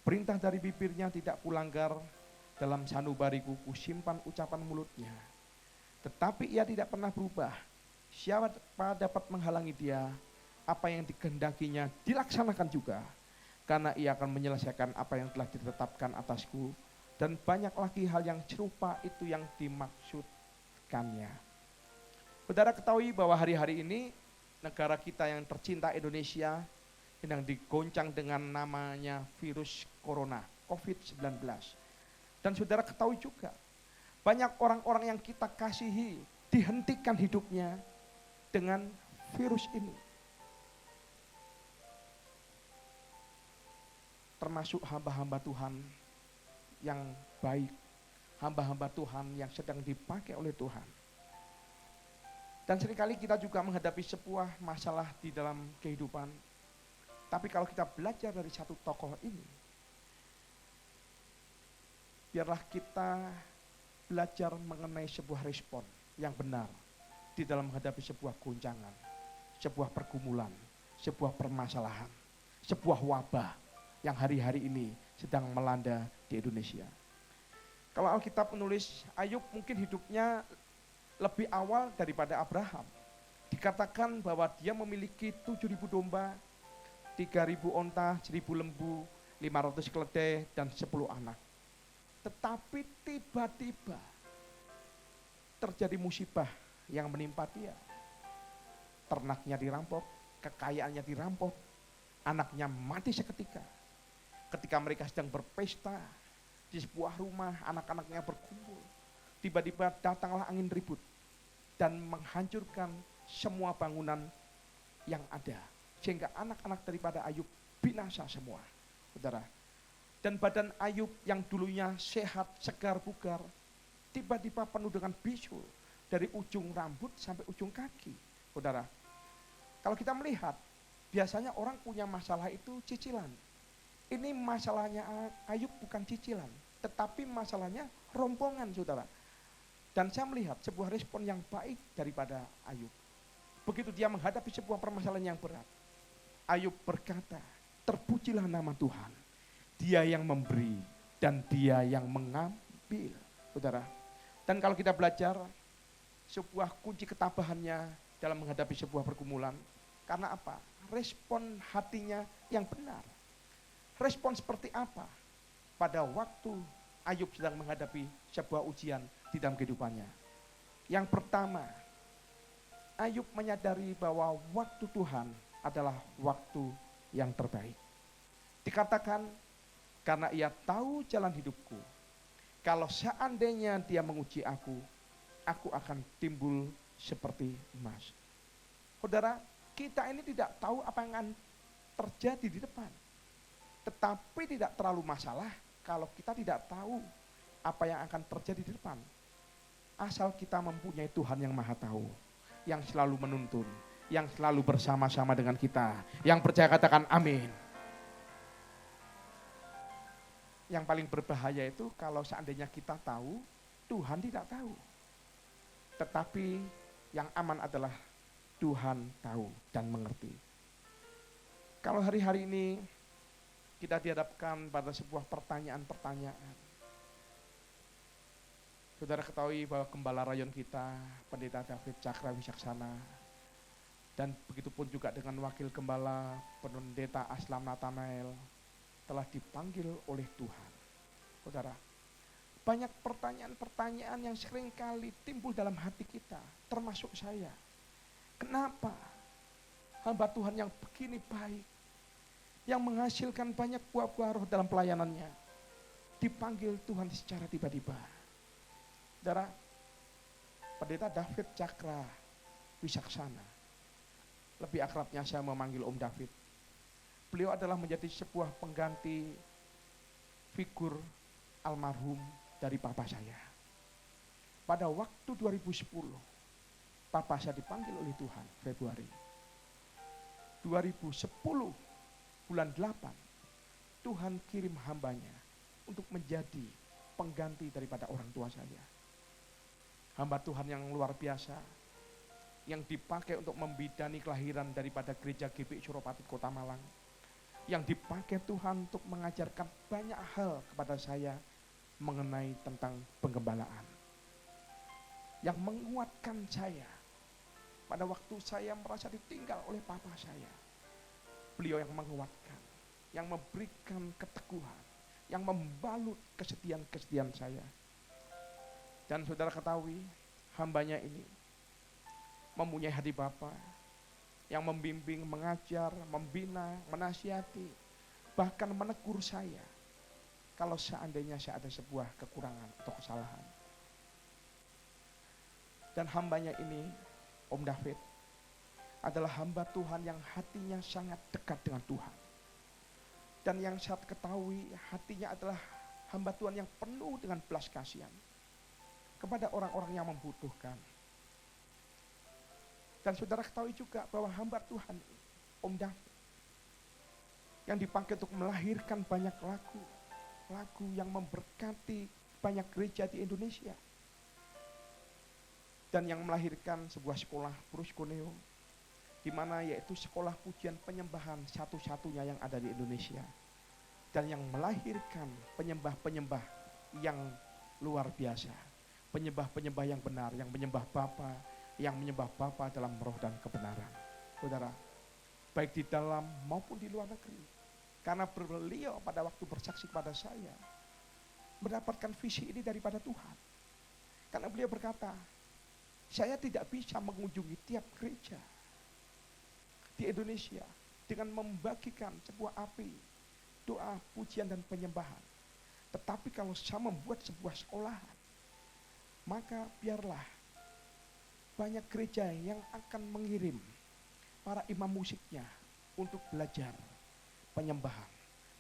Perintah dari bibirnya tidak kulanggar, dalam sanubariku kusimpan ucapan mulutnya. Tetapi ia tidak pernah berubah, siapa dapat menghalangi dia? Apa yang dikehendakinya dilaksanakan juga, karena ia akan menyelesaikan apa yang telah ditetapkan atasku. Dan banyak lagi hal yang serupa itu yang dimaksudkannya. Saudara ketahui bahwa hari-hari ini negara kita yang tercinta Indonesia sedang digoncang dengan namanya virus corona, COVID-19. Dan saudara ketahui juga, banyak orang-orang yang kita kasihi dihentikan hidupnya dengan virus ini. Termasuk hamba-hamba Tuhan yang baik, hamba-hamba Tuhan yang sedang dipakai oleh Tuhan. Dan seringkali kita juga menghadapi sebuah masalah di dalam kehidupan. Tapi kalau kita belajar dari satu tokoh ini, biarlah kita belajar mengenai sebuah respon yang benar di dalam menghadapi sebuah goncangan, sebuah pergumulan, sebuah permasalahan, sebuah wabah yang hari-hari ini sedang melanda di Indonesia. Kalau Alkitab menulis Ayub mungkin hidupnya lebih awal daripada Abraham. Dikatakan bahwa dia memiliki 7.000 domba, 3.000 onta, 1.000 lembu, 500 keledai, dan 10 anak. Tetapi tiba-tiba terjadi musibah yang menimpa dia. Ternaknya dirampok, kekayaannya dirampok, anaknya mati seketika. Ketika mereka sedang berpesta di sebuah rumah, anak-anaknya berkumpul, tiba-tiba datanglah angin ribut dan menghancurkan semua bangunan yang ada, sehingga anak-anak daripada Ayub binasa semua, saudara. Dan badan Ayub yang dulunya sehat, segar, bugar, tiba-tiba penuh dengan bisul dari ujung rambut sampai ujung kaki, saudara. Kalau kita melihat, biasanya orang punya masalah itu cicilan. Ini masalahnya Ayub bukan cicilan, tetapi masalahnya rombongan, saudara. Dan saya melihat sebuah respon yang baik daripada Ayub. Begitu dia menghadapi sebuah permasalahan yang berat, Ayub berkata, terpujilah nama Tuhan. Dia yang memberi, dan Dia yang mengambil, saudara. Dan kalau kita belajar sebuah kunci ketabahannya dalam menghadapi sebuah pergumulan, karena apa? Respon hatinya yang benar. Respon seperti apa pada waktu Ayub sedang menghadapi sebuah ujian di dalam kehidupannya? Yang pertama, Ayub menyadari bahwa waktu Tuhan adalah waktu yang terbaik. Dikatakan, karena ia tahu jalan hidupku, kalau seandainya dia menguji aku akan timbul seperti emas. Saudara, kita ini tidak tahu apa yang akan terjadi di depan. Tetapi tidak terlalu masalah kalau kita tidak tahu apa yang akan terjadi di depan. Asal kita mempunyai Tuhan yang Maha Tahu, yang selalu menuntun, yang selalu bersama-sama dengan kita. Yang percaya katakan amin. Yang paling berbahaya itu kalau seandainya kita tahu, Tuhan tidak tahu. Tetapi yang aman adalah Tuhan tahu dan mengerti. Kalau hari-hari ini kita dihadapkan pada sebuah pertanyaan-pertanyaan. Saudara ketahui bahwa gembala rayon kita, Pendeta David Cakra Wicaksana, dan begitupun juga dengan wakil gembala Pendeta Aslam Nathanael telah dipanggil oleh Tuhan. Saudara, banyak pertanyaan-pertanyaan yang seringkali timbul dalam hati kita, termasuk saya. Kenapa hamba Tuhan yang begini baik, yang menghasilkan banyak buah-buah roh dalam pelayanannya, dipanggil Tuhan secara tiba-tiba? Saudara, Pendeta David Cakra Wicaksana, lebih akrabnya saya memanggil Om David. Beliau adalah menjadi sebuah pengganti figur almarhum dari papa saya. Pada waktu 2010, papa saya dipanggil oleh Tuhan Februari. 2010, bulan 8, Tuhan kirim hambanya untuk menjadi pengganti daripada orang tua saya. Hamba Tuhan yang luar biasa, yang dipakai untuk membidani kelahiran daripada gereja GBI Suropati Kota Malang, yang dipakai Tuhan untuk mengajarkan banyak hal kepada saya mengenai tentang penggembalaan, yang menguatkan saya pada waktu saya merasa ditinggal oleh papa saya. Beliau yang menguatkan, yang memberikan keteguhan, yang membalut kesedihan-kesedihan saya. Dan saudara ketahui, hambanya ini mempunyai hati Bapa yang membimbing, mengajar, membina, menasihati, bahkan menegur saya kalau seandainya saya ada sebuah kekurangan atau kesalahan. Dan hambanya ini, Om David, adalah hamba Tuhan yang hatinya sangat dekat dengan Tuhan. Dan yang saya ketahui, hatinya adalah hamba Tuhan yang penuh dengan belas kasihan kepada orang-orang yang membutuhkan. Dan saudara ketahui juga bahwa hamba Tuhan, Om David, yang dipakai untuk melahirkan banyak lagu yang memberkati banyak gereja di Indonesia. Dan yang melahirkan sebuah sekolah Bruskoneo, di mana yaitu sekolah pujian penyembahan satu-satunya yang ada di Indonesia. Dan yang melahirkan penyembah-penyembah yang luar biasa. Penyembah-penyembah yang benar, yang menyembah Bapa, yang menyembah Bapa dalam roh dan kebenaran. Saudara, baik di dalam maupun di luar negeri. Karena beliau pada waktu bersaksi kepada saya, mendapatkan visi ini daripada Tuhan. Karena beliau berkata, saya tidak bisa mengunjungi tiap gereja di Indonesia dengan membagikan sebuah api, doa, pujian, dan penyembahan. Tetapi kalau saya membuat sebuah sekolahan, maka biarlah banyak gereja yang akan mengirim para imam musiknya untuk belajar penyembahan,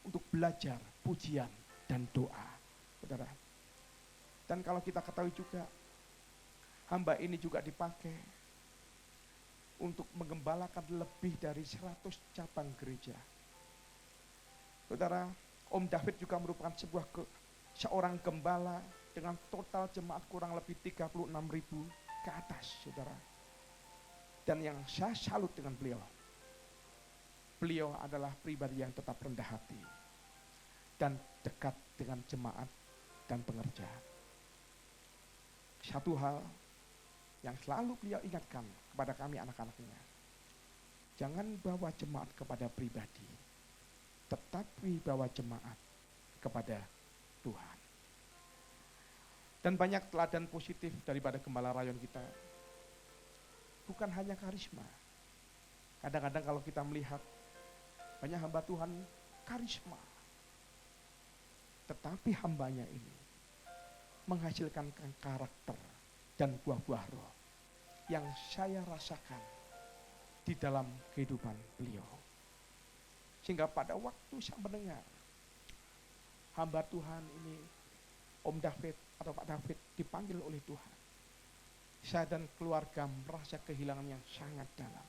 untuk belajar pujian dan doa, saudara. Dan kalau kita ketahui juga, hamba ini juga dipakai untuk menggembalakan lebih dari 100 cabang gereja. Saudara, Om David juga merupakan seorang gembala dengan total jemaat kurang lebih 36.000 ke atas, saudara. Dan yang saya salut dengan beliau adalah pribadi yang tetap rendah hati. dan dekat dengan jemaat dan pengerja. Satu hal yang selalu beliau ingatkan kepada kami anak-anaknya, jangan bawa jemaat kepada pribadi, tetapi bawa jemaat kepada Tuhan. Dan banyak teladan positif daripada Gembala Rayon kita. Bukan hanya karisma. Kadang-kadang kalau kita melihat banyak hamba Tuhan karisma, tetapi hambanya ini menghasilkan karakter dan buah-buah roh yang saya rasakan di dalam kehidupan beliau. Sehingga pada waktu saya mendengar hamba Tuhan ini, Om David atau Pak David dipanggil oleh Tuhan, saya dan keluarga merasa kehilangan yang sangat dalam.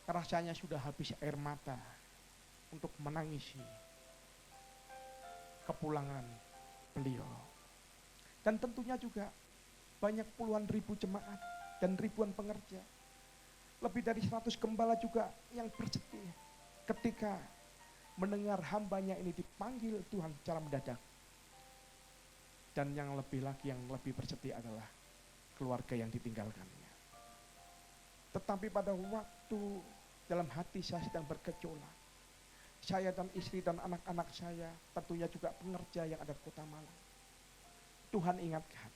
Rasanya sudah habis air mata untuk menangisi kepulangan beliau. Dan tentunya juga banyak puluhan ribu jemaat dan ribuan pengerja. Lebih dari 100 gembala juga yang bersedih ketika mendengar hambanya ini dipanggil Tuhan secara mendadak. Dan yang lebih lagi, yang lebih bersedih adalah keluarga yang ditinggalkannya. Tetapi pada waktu dalam hati saya sedang bergejolak, saya dan istri dan anak-anak saya, tentunya juga pengerja yang ada di Kota Malang, Tuhan ingatkan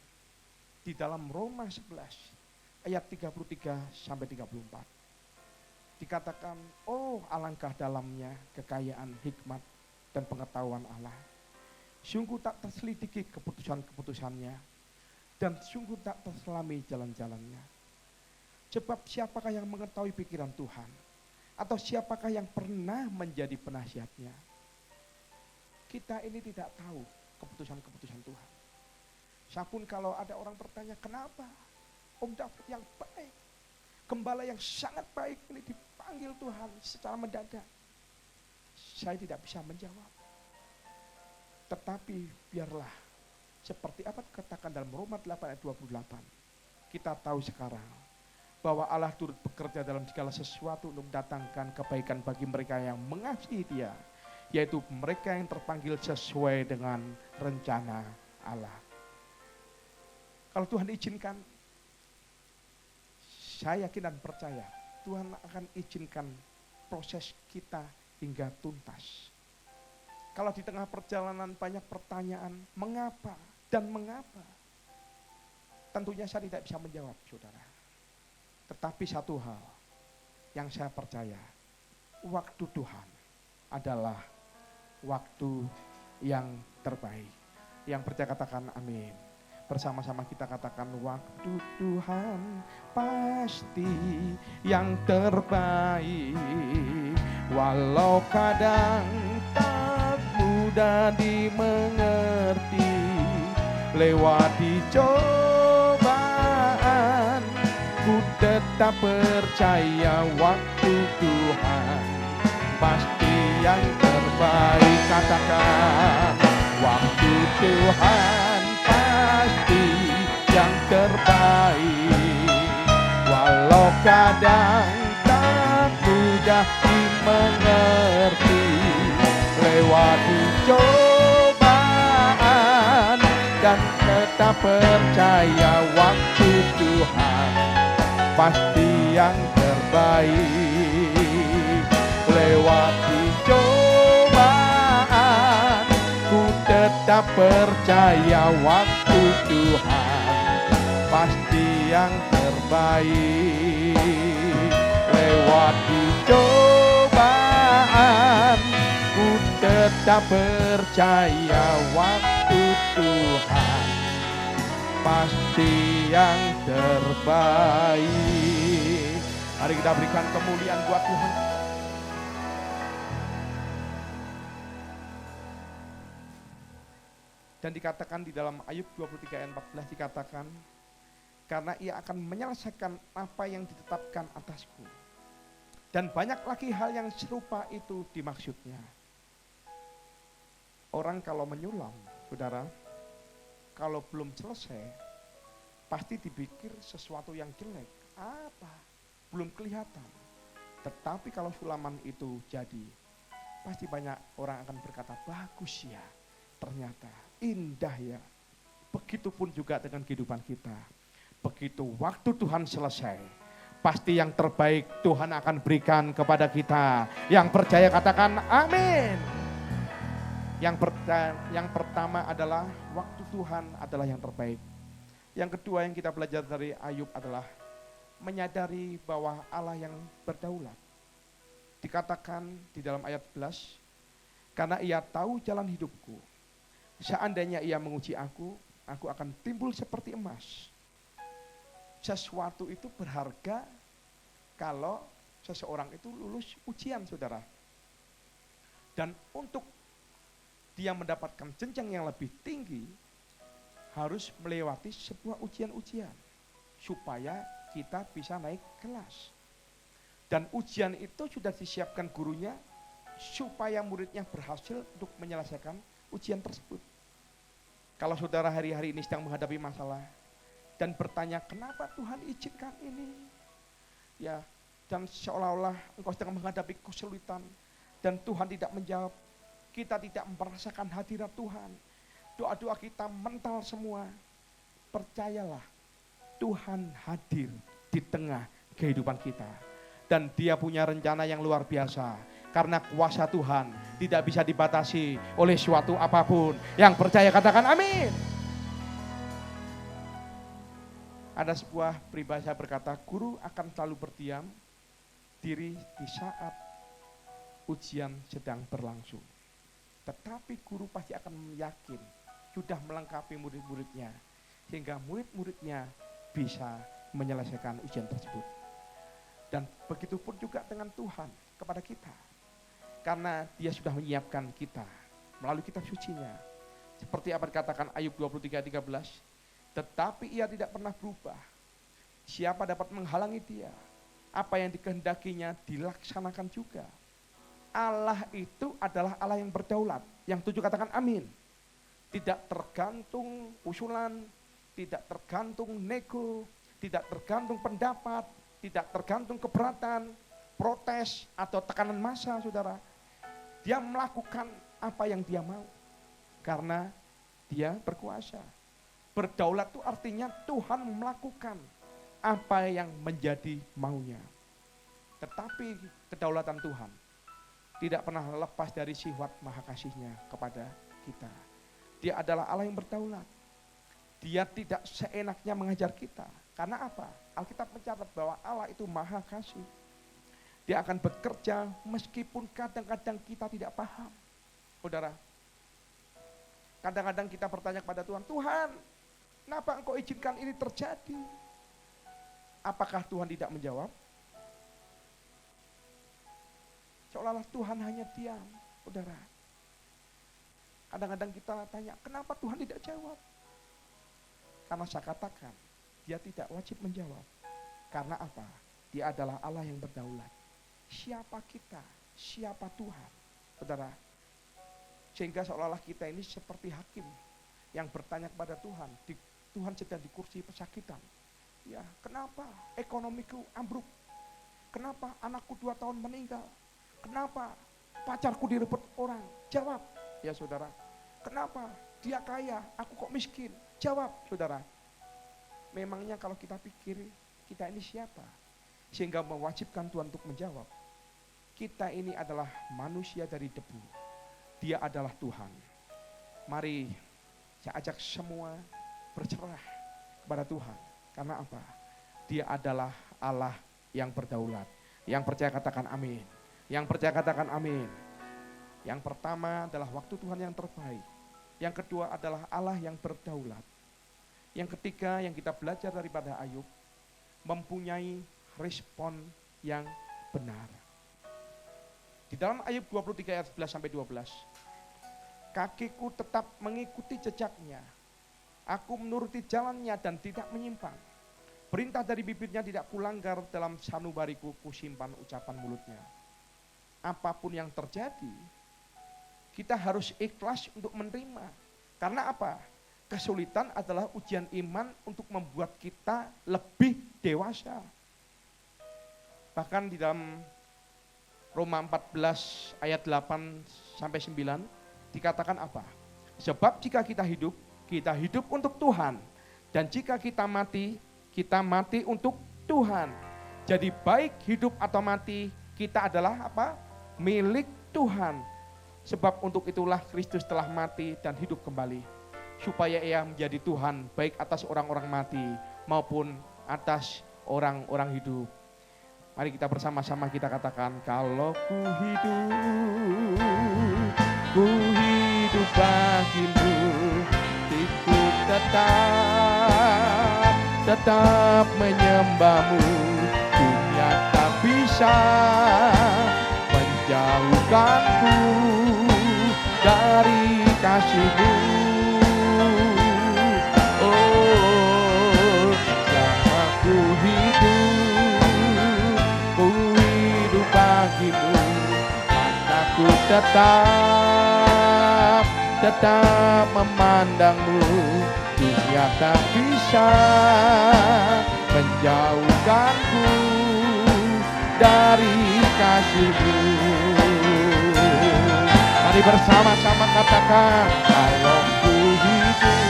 di dalam Roma 11 ayat 33 sampai 34. Dikatakan, oh alangkah dalamnya kekayaan hikmat dan pengetahuan Allah. Sungguh tak terselidiki keputusan-keputusannya, dan sungguh tak terselami jalan-jalannya. Sebab siapakah yang mengetahui pikiran Tuhan? Atau siapakah yang pernah menjadi penasihatnya? Kita ini tidak tahu keputusan-keputusan Tuhan. Sapun kalau ada orang bertanya, kenapa Om David yang baik, gembala yang sangat baik ini dipanggil Tuhan secara mendadak? Saya tidak bisa menjawab. Tetapi biarlah seperti apa dikatakan dalam Roma 8 ayat 28. Kita tahu sekarang bahwa Allah turut bekerja dalam segala sesuatu untuk mendatangkan kebaikan bagi mereka yang mengasihi Dia, yaitu mereka yang terpanggil sesuai dengan rencana Allah. Kalau Tuhan izinkan, saya yakin dan percaya Tuhan akan izinkan proses kita hingga tuntas. Kalau di tengah perjalanan banyak pertanyaan, mengapa dan mengapa? Tentunya saya tidak bisa menjawab, saudara. Tetapi satu hal yang saya percaya, waktu Tuhan adalah waktu yang terbaik. Yang percaya katakan amin. Bersama-sama kita katakan, waktu Tuhan pasti yang terbaik. Walau kadang tak mudah dimengerti, lewati cobaan, ku tetap percaya waktu Tuhan pasti yang terbaik. Katakan, waktu Tuhan pasti yang terbaik. Walau kadang tak mudah dimengerti, lewati cobaan, dan tetap percaya waktu Tuhan pasti yang terbaik. Lewati cobaan, ku tetap percaya waktu Tuhan pasti yang terbaik. Lewati cobaan, ku tetap percaya waktu Tuhan pasti yang terbaik. Mari kita berikan kemuliaan buat Tuhan. Dan dikatakan di dalam Ayub 23 ayat 14 dikatakan, karena ia akan menyelesaikan apa yang ditetapkan atasku. Dan banyak lagi hal yang serupa itu dimaksudnya. Orang kalau menyulam, saudara, kalau belum selesai, pasti dipikir sesuatu yang jelek. Apa? Belum kelihatan. Tetapi kalau sulaman itu jadi, pasti banyak orang akan berkata, bagus ya, ternyata indah ya. Begitupun juga dengan kehidupan kita. Begitu waktu Tuhan selesai, pasti yang terbaik Tuhan akan berikan kepada kita. Yang percaya katakan amin. Yang pertama adalah waktu Tuhan adalah yang terbaik. Yang kedua yang kita belajar dari Ayub adalah menyadari bahwa Allah yang berdaulat. Dikatakan di dalam ayat 11, karena ia tahu jalan hidupku. Seandainya ia menguji aku akan timbul seperti emas. Sesuatu itu berharga kalau seseorang itu lulus ujian, saudara. Dan untuk dia mendapatkan jenjang yang lebih tinggi, harus melewati sebuah ujian-ujian supaya kita bisa naik kelas. Dan ujian itu sudah disiapkan gurunya supaya muridnya berhasil untuk menyelesaikan ujian tersebut. Kalau saudara hari-hari ini sedang menghadapi masalah dan bertanya, kenapa Tuhan izinkan ini? Ya, dan seolah-olah engkau sedang menghadapi kesulitan dan Tuhan tidak menjawab, kita tidak merasakan hadirat Tuhan. Doa-doa kita mental semua. Percayalah, Tuhan hadir di tengah kehidupan kita. Dan dia punya rencana yang luar biasa. Karena kuasa Tuhan tidak bisa dibatasi oleh suatu apapun. Yang percaya katakan amin. Ada sebuah peribahasa berkata, guru akan selalu berdiam diri di saat ujian sedang berlangsung. Tetapi guru pasti akan yakin, sudah melengkapi murid-muridnya, sehingga murid-muridnya bisa menyelesaikan ujian tersebut. Dan begitu pun juga dengan Tuhan kepada kita. Karena dia sudah menyiapkan kita melalui kitab sucinya. Seperti apa dikatakan Ayub 23:13, tetapi ia tidak pernah berubah. Siapa dapat menghalangi dia? Apa yang dikehendakinya dilaksanakan juga. Allah itu adalah Allah yang berdaulat. Yang 7 katakan amin. Tidak tergantung usulan, tidak tergantung nego, tidak tergantung pendapat, tidak tergantung keberatan, protes atau tekanan massa, saudara. Dia melakukan apa yang dia mau karena dia berkuasa. Berdaulat itu artinya Tuhan melakukan apa yang menjadi maunya. Tetapi kedaulatan Tuhan tidak pernah lepas dari sifat maha kasih-Nya kepada kita. Dia adalah Allah yang berdaulat. Dia tidak seenaknya mengajar kita. Karena apa? Alkitab mencatat bahwa Allah itu maha kasih. Dia akan bekerja meskipun kadang-kadang kita tidak paham. Saudara, kadang-kadang kita bertanya kepada Tuhan, Tuhan, kenapa Engkau izinkan ini terjadi? Apakah Tuhan tidak menjawab? Seolah-olah Tuhan hanya diam, saudara. Kadang-kadang kita tanya, kenapa Tuhan tidak jawab? Karena saya katakan, dia tidak wajib menjawab. Karena apa? Dia adalah Allah yang berdaulat. Siapa kita? Siapa Tuhan? Saudara, sehingga seolah-olah kita ini seperti hakim yang bertanya kepada Tuhan. Tuhan sedang di kursi pesakitan. Ya, kenapa ekonomiku ambruk? Kenapa anakku 2 tahun meninggal? Kenapa pacarku direbut orang? Jawab, ya saudara. Kenapa dia kaya, aku kok miskin? Jawab, saudara. Memangnya kalau kita pikir, kita ini siapa? Sehingga mewajibkan Tuhan untuk menjawab. Kita ini adalah manusia dari debu. Dia adalah Tuhan. Mari saya ajak semua berserah kepada Tuhan. Karena apa? Dia adalah Allah yang berdaulat. Yang percaya katakan amin. Yang percaya katakan amin. Yang pertama adalah waktu Tuhan yang terbaik. Yang kedua adalah Allah yang berdaulat. Yang ketiga yang kita belajar daripada Ayub, mempunyai respon yang benar. Di dalam Ayub 23 ayat 11-12, kakiku tetap mengikuti jejaknya. Aku menuruti jalannya dan tidak menyimpang. Perintah dari bibirnya tidak kulanggar, dalam sanubariku kusimpan ucapan mulutnya. Apapun yang terjadi, kita harus ikhlas untuk menerima. Karena apa? Kesulitan adalah ujian iman untuk membuat kita lebih dewasa. Bahkan di dalam Roma 14 ayat 8 sampai 9 dikatakan apa? Sebab jika kita hidup untuk Tuhan. Dan jika kita mati untuk Tuhan. Jadi baik hidup atau mati, kita adalah apa? Milik Tuhan. Sebab untuk itulah Kristus telah mati dan hidup kembali. Supaya ia menjadi Tuhan baik atas orang-orang mati maupun atas orang-orang hidup. Mari kita bersama-sama kita katakan, kalau ku hidup bagimu, ku tetap menyembahmu. Dunia tak bisa menjauhkanku dari kasihmu. Oh, selama ku hidup bagimu, mataku tetap memandangmu. Dunia tak bisa menjauhkanku dari kasihmu. Mari bersama-sama katakan, kalau ku hidup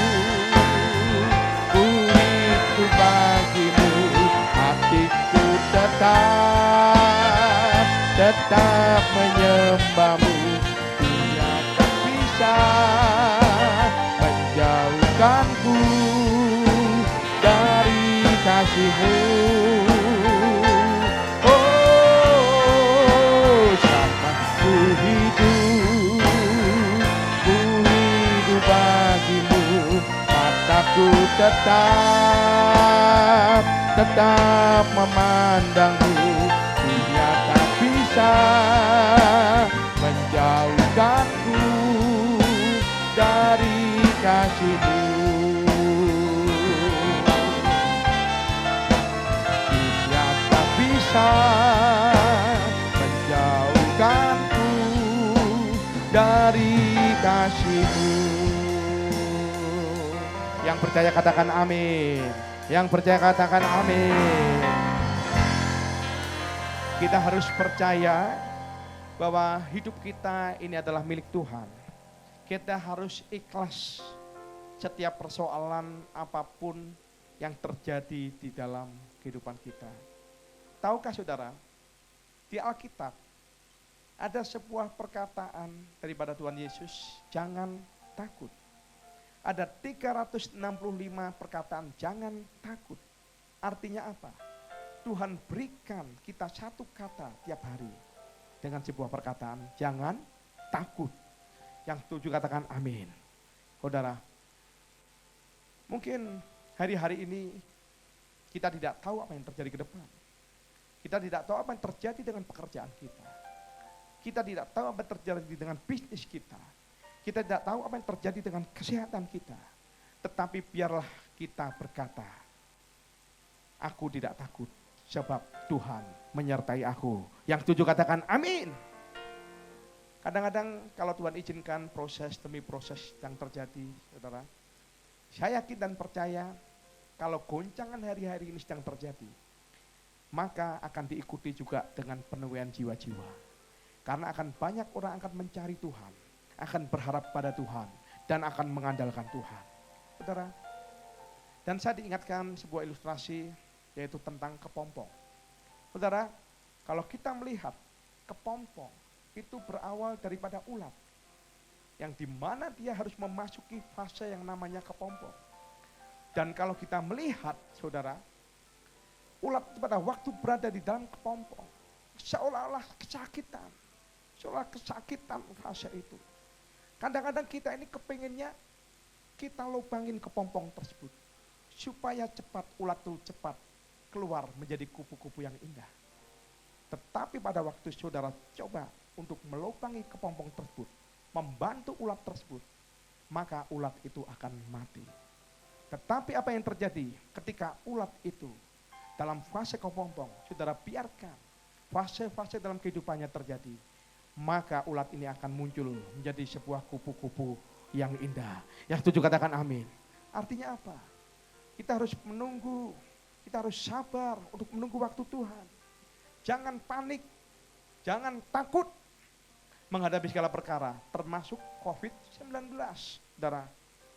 bagimu, hatiku tetap menyembahmu. Dunia tak bisa menjauhkanku dari kasihmu. Oh, sama ku hidup bagimu, mataku tetap memandangmu. Dunia tak bisa menjauhkanku dari kasihmu. Dunia tak bisa menjauhkanku dari kasihmu. Yang percaya katakan amin. Yang percaya katakan amin. Kita harus percaya bahwa hidup kita ini adalah milik Tuhan. Kita harus ikhlas setiap persoalan apapun yang terjadi di dalam kehidupan kita. Tahukah saudara, di Alkitab ada sebuah perkataan daripada Tuhan Yesus, jangan takut. Ada 365 perkataan jangan takut. Artinya apa? Tuhan berikan kita satu kata tiap hari dengan sebuah perkataan, jangan takut. Yang setuju katakan amin. Saudara, mungkin hari-hari ini kita tidak tahu apa yang terjadi ke depan. Kita tidak tahu apa yang terjadi dengan pekerjaan kita. Kita tidak tahu apa yang terjadi dengan bisnis kita. Kita tidak tahu apa yang terjadi dengan kesehatan kita. Tetapi biarlah kita berkata, aku tidak takut sebab Tuhan menyertai aku. Yang setuju katakan amin. Kadang-kadang kalau Tuhan izinkan proses demi proses yang terjadi, saudara, saya yakin dan percaya kalau goncangan hari-hari ini sedang terjadi, maka akan diikuti juga dengan penuaian jiwa-jiwa. Karena akan banyak orang akan mencari Tuhan, akan berharap pada Tuhan, dan akan mengandalkan Tuhan. Saudara, dan saya diingatkan sebuah ilustrasi, yaitu tentang kepompong. Saudara, kalau kita melihat kepompong, itu berawal daripada ulat, yang dimana dia harus memasuki fase yang namanya kepompong. Dan kalau kita melihat, saudara, ulat pada waktu berada di dalam kepompong, seolah-olah kesakitan fase itu. Kadang-kadang kita ini kepinginnya kita lubangin kepompong tersebut, supaya cepat ulat itu cepat keluar menjadi kupu-kupu yang indah. Tetapi pada waktu saudara coba untuk melubangi kepompong tersebut, membantu ulat tersebut, maka ulat itu akan mati. Tetapi apa yang terjadi ketika ulat itu dalam fase kepompong, saudara biarkan fase-fase dalam kehidupannya terjadi, maka ulat ini akan muncul menjadi sebuah kupu-kupu yang indah. Yang setuju katakan amin. Artinya apa? Kita harus menunggu, kita harus sabar untuk menunggu waktu Tuhan. Jangan panik, Jangan takut menghadapi segala perkara, termasuk COVID-19. Saudara,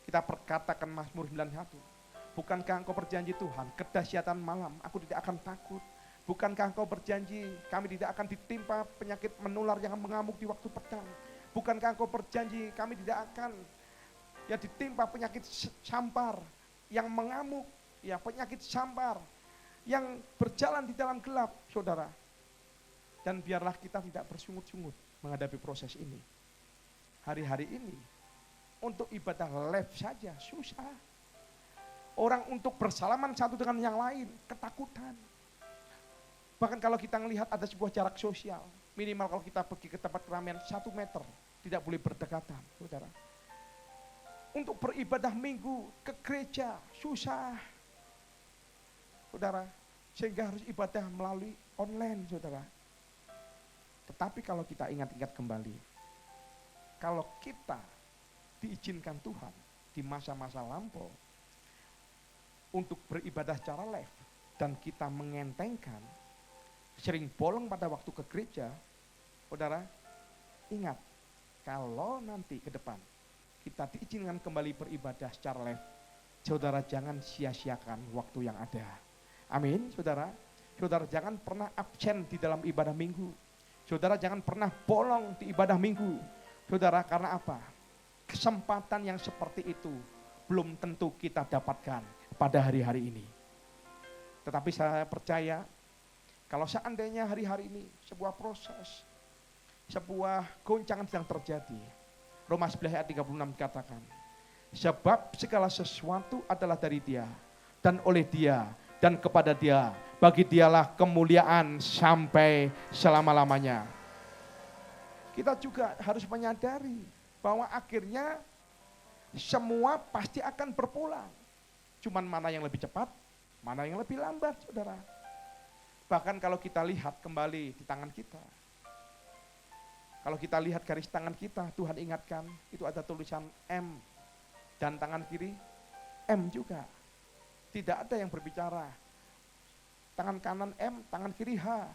kita perkatakan Mazmur 91. Bukankah engkau berjanji Tuhan, kedahsyatan malam, aku tidak akan takut. Bukankah engkau berjanji, kami tidak akan ditimpa penyakit menular yang mengamuk di waktu petang. Bukankah engkau berjanji, kami tidak akan ditimpa penyakit sampar yang mengamuk, penyakit sampar yang berjalan di dalam gelap, saudara. Dan biarlah kita tidak bersungut-sungut menghadapi proses ini. Hari-hari ini, untuk ibadah live saja susah. Orang untuk bersalaman satu dengan yang lain, ketakutan. Bahkan kalau kita melihat ada sebuah jarak sosial, minimal kalau kita pergi ke tempat keramaian 1 meter, tidak boleh berdekatan, saudara. Untuk beribadah minggu ke gereja, susah. Saudara, sehingga harus ibadah melalui online, saudara. Tetapi kalau kita ingat-ingat kembali, kalau kita diizinkan Tuhan di masa-masa lampau untuk beribadah secara live dan kita mengentengkan, sering bolong pada waktu ke gereja, saudara, ingat, kalau nanti ke depan kita diizinkan kembali beribadah secara live, saudara jangan sia-siakan waktu yang ada. Amin, saudara. Saudara jangan pernah absen di dalam ibadah minggu. Saudara jangan pernah bolong di ibadah minggu. Saudara, karena apa? Kesempatan yang seperti itu belum tentu kita dapatkan pada hari-hari ini. Tetapi saya percaya, kalau seandainya hari-hari ini sebuah proses, sebuah goncangan sedang terjadi. Roma 11 ayat 36 dikatakan, sebab segala sesuatu adalah dari Dia, dan oleh Dia, dan kepada Dia, bagi Dialah kemuliaan sampai selama-lamanya. Kita juga harus menyadari bahwa akhirnya semua pasti akan berpulang. Cuman mana yang lebih cepat, mana yang lebih lambat, saudara. Bahkan kalau kita lihat kembali di tangan kita, kalau kita lihat garis tangan kita, Tuhan ingatkan, itu ada tulisan M, dan tangan kiri M juga. Tidak ada yang berbicara tangan kanan M, tangan kiri H.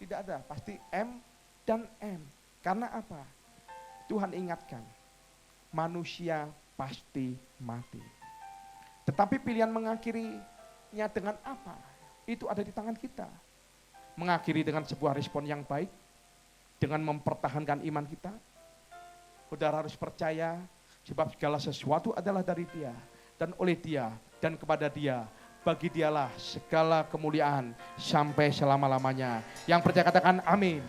Tidak ada, pasti M dan M. Karena apa? Tuhan ingatkan, manusia pasti mati. Tetapi pilihan mengakhirinya dengan apa? Itu ada di tangan kita. Mengakhiri dengan sebuah respon yang baik, dengan mempertahankan iman kita. Saudara harus percaya, sebab segala sesuatu adalah dari Dia, dan oleh Dia, dan kepada Dia, bagi Dialah segala kemuliaan sampai selama-lamanya. Yang percaya katakan amin.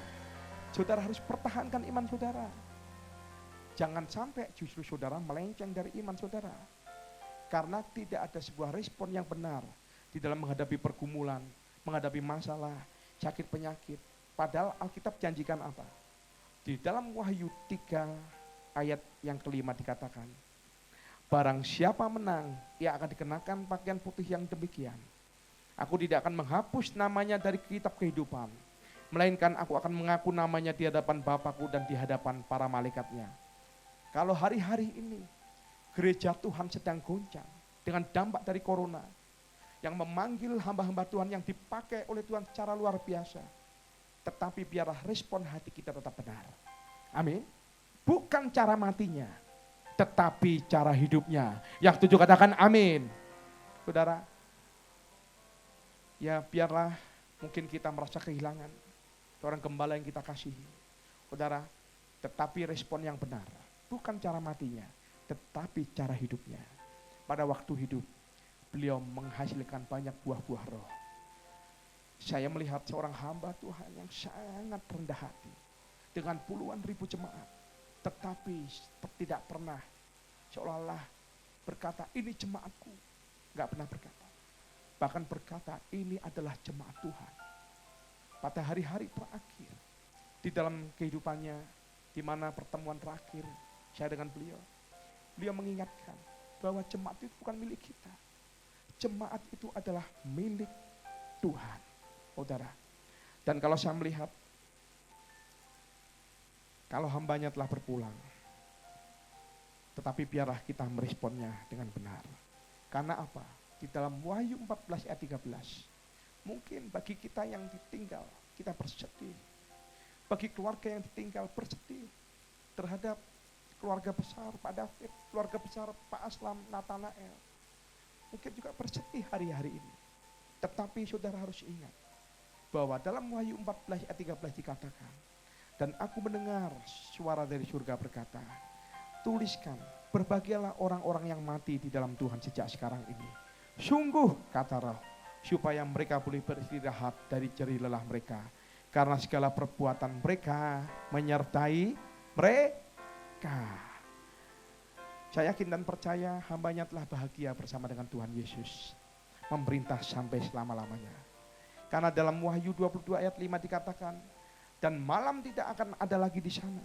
Saudara harus pertahankan iman saudara. Jangan sampai justru saudara melenceng dari iman saudara. Karena tidak ada sebuah respon yang benar di dalam menghadapi pergumulan, menghadapi masalah, sakit penyakit. Padahal Alkitab janjikan apa? Di dalam Wahyu 3 ayat yang kelima dikatakan, barang siapa menang, ia akan dikenakan pakaian putih yang demikian. Aku tidak akan menghapus namanya dari kitab kehidupan, melainkan aku akan mengaku namanya di hadapan Bapakku dan di hadapan para malaikatnya. Kalau hari-hari ini gereja Tuhan sedang goncang dengan dampak dari corona, yang memanggil hamba-hamba Tuhan yang dipakai oleh Tuhan secara luar biasa, tetapi biarlah respon hati kita tetap benar. Amin. Bukan cara matinya, tetapi cara hidupnya. Yang setuju katakan amin. Saudara, ya biarlah mungkin kita merasa kehilangan seorang gembala yang kita kasihi. Saudara, tetapi respon yang benar. Bukan cara matinya, tetapi cara hidupnya. Pada waktu hidup, beliau menghasilkan banyak buah-buah roh. Saya melihat seorang hamba Tuhan yang sangat rendah hati. Dengan puluhan ribu jemaat. Tetapi tidak pernah seolah-olah berkata, ini jemaatku. Enggak pernah berkata. Bahkan berkata, ini adalah jemaat Tuhan. Pada hari-hari terakhir, di dalam kehidupannya, di mana pertemuan terakhir saya dengan beliau mengingatkan bahwa jemaat itu bukan milik kita. Jemaat itu adalah milik Tuhan, saudara. Dan kalau saya melihat, kalau hambanya telah berpulang, tetapi biarlah kita meresponnya dengan benar. Karena apa? Di dalam Wahyu 14 ayat 13, mungkin bagi kita yang ditinggal, kita bersedih. bagi keluarga yang ditinggal, bersedih terhadap keluarga besar Pak David, keluarga besar Pak Aslam, Nathanael. Mungkin juga bersedih hari-hari ini. Tetapi saudara harus ingat bahwa dalam Wahyu 14 ayat 13 dikatakan, dan aku mendengar suara dari surga berkata, tuliskan, berbahagialah orang-orang yang mati di dalam Tuhan sejak sekarang ini. Sungguh, kata Roh, supaya mereka boleh beristirahat dari jerih lelah mereka, karena segala perbuatan mereka menyertai mereka. Saya yakin dan percaya hambanya telah bahagia bersama dengan Tuhan Yesus, memerintah sampai selama-lamanya. Karena dalam Wahyu 22 ayat 5 dikatakan, dan malam tidak akan ada lagi di sana,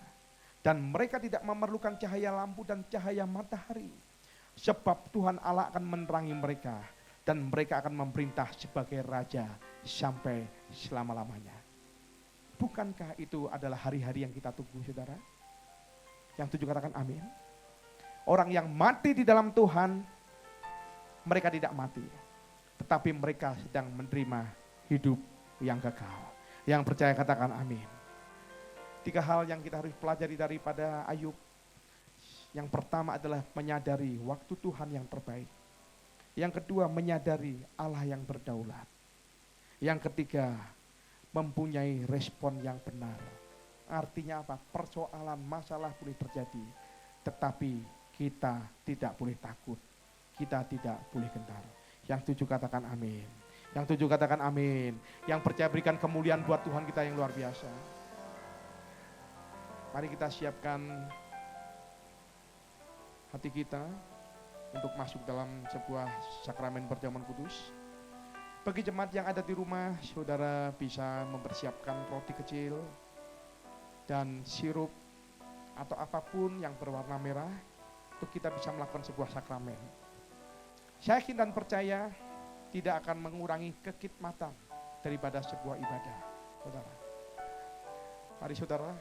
dan mereka tidak memerlukan cahaya lampu dan cahaya matahari, sebab Tuhan Allah akan menerangi mereka, dan mereka akan memerintah sebagai raja sampai selama-lamanya. Bukankah itu adalah hari-hari yang kita tunggu, saudara? Yang tujuh katakan amin. Orang yang mati di dalam Tuhan, mereka tidak mati, tetapi mereka sedang menerima hidup yang kekal. Yang percaya katakan amin. 3 hal yang kita harus pelajari daripada Ayub. Yang pertama adalah menyadari waktu Tuhan yang terbaik. Yang kedua, menyadari Allah yang berdaulat. Yang ketiga, mempunyai respon yang benar. Artinya apa? Persoalan, masalah boleh terjadi, tetapi kita tidak boleh takut. Kita tidak boleh gentar. Yang 7 katakan amin. Yang 7 katakan amin. Yang percaya berikan kemuliaan buat Tuhan kita yang luar biasa. Mari kita siapkan hati kita untuk masuk dalam sebuah sakramen perjamuan kudus. Bagi jemaat yang ada di rumah, saudara bisa mempersiapkan roti kecil dan sirup atau apapun yang berwarna merah untuk kita bisa melakukan sebuah sakramen. Saya yakin dan percaya tidak akan mengurangi kekitmatan daripada sebuah ibadah, saudara. Mari saudara,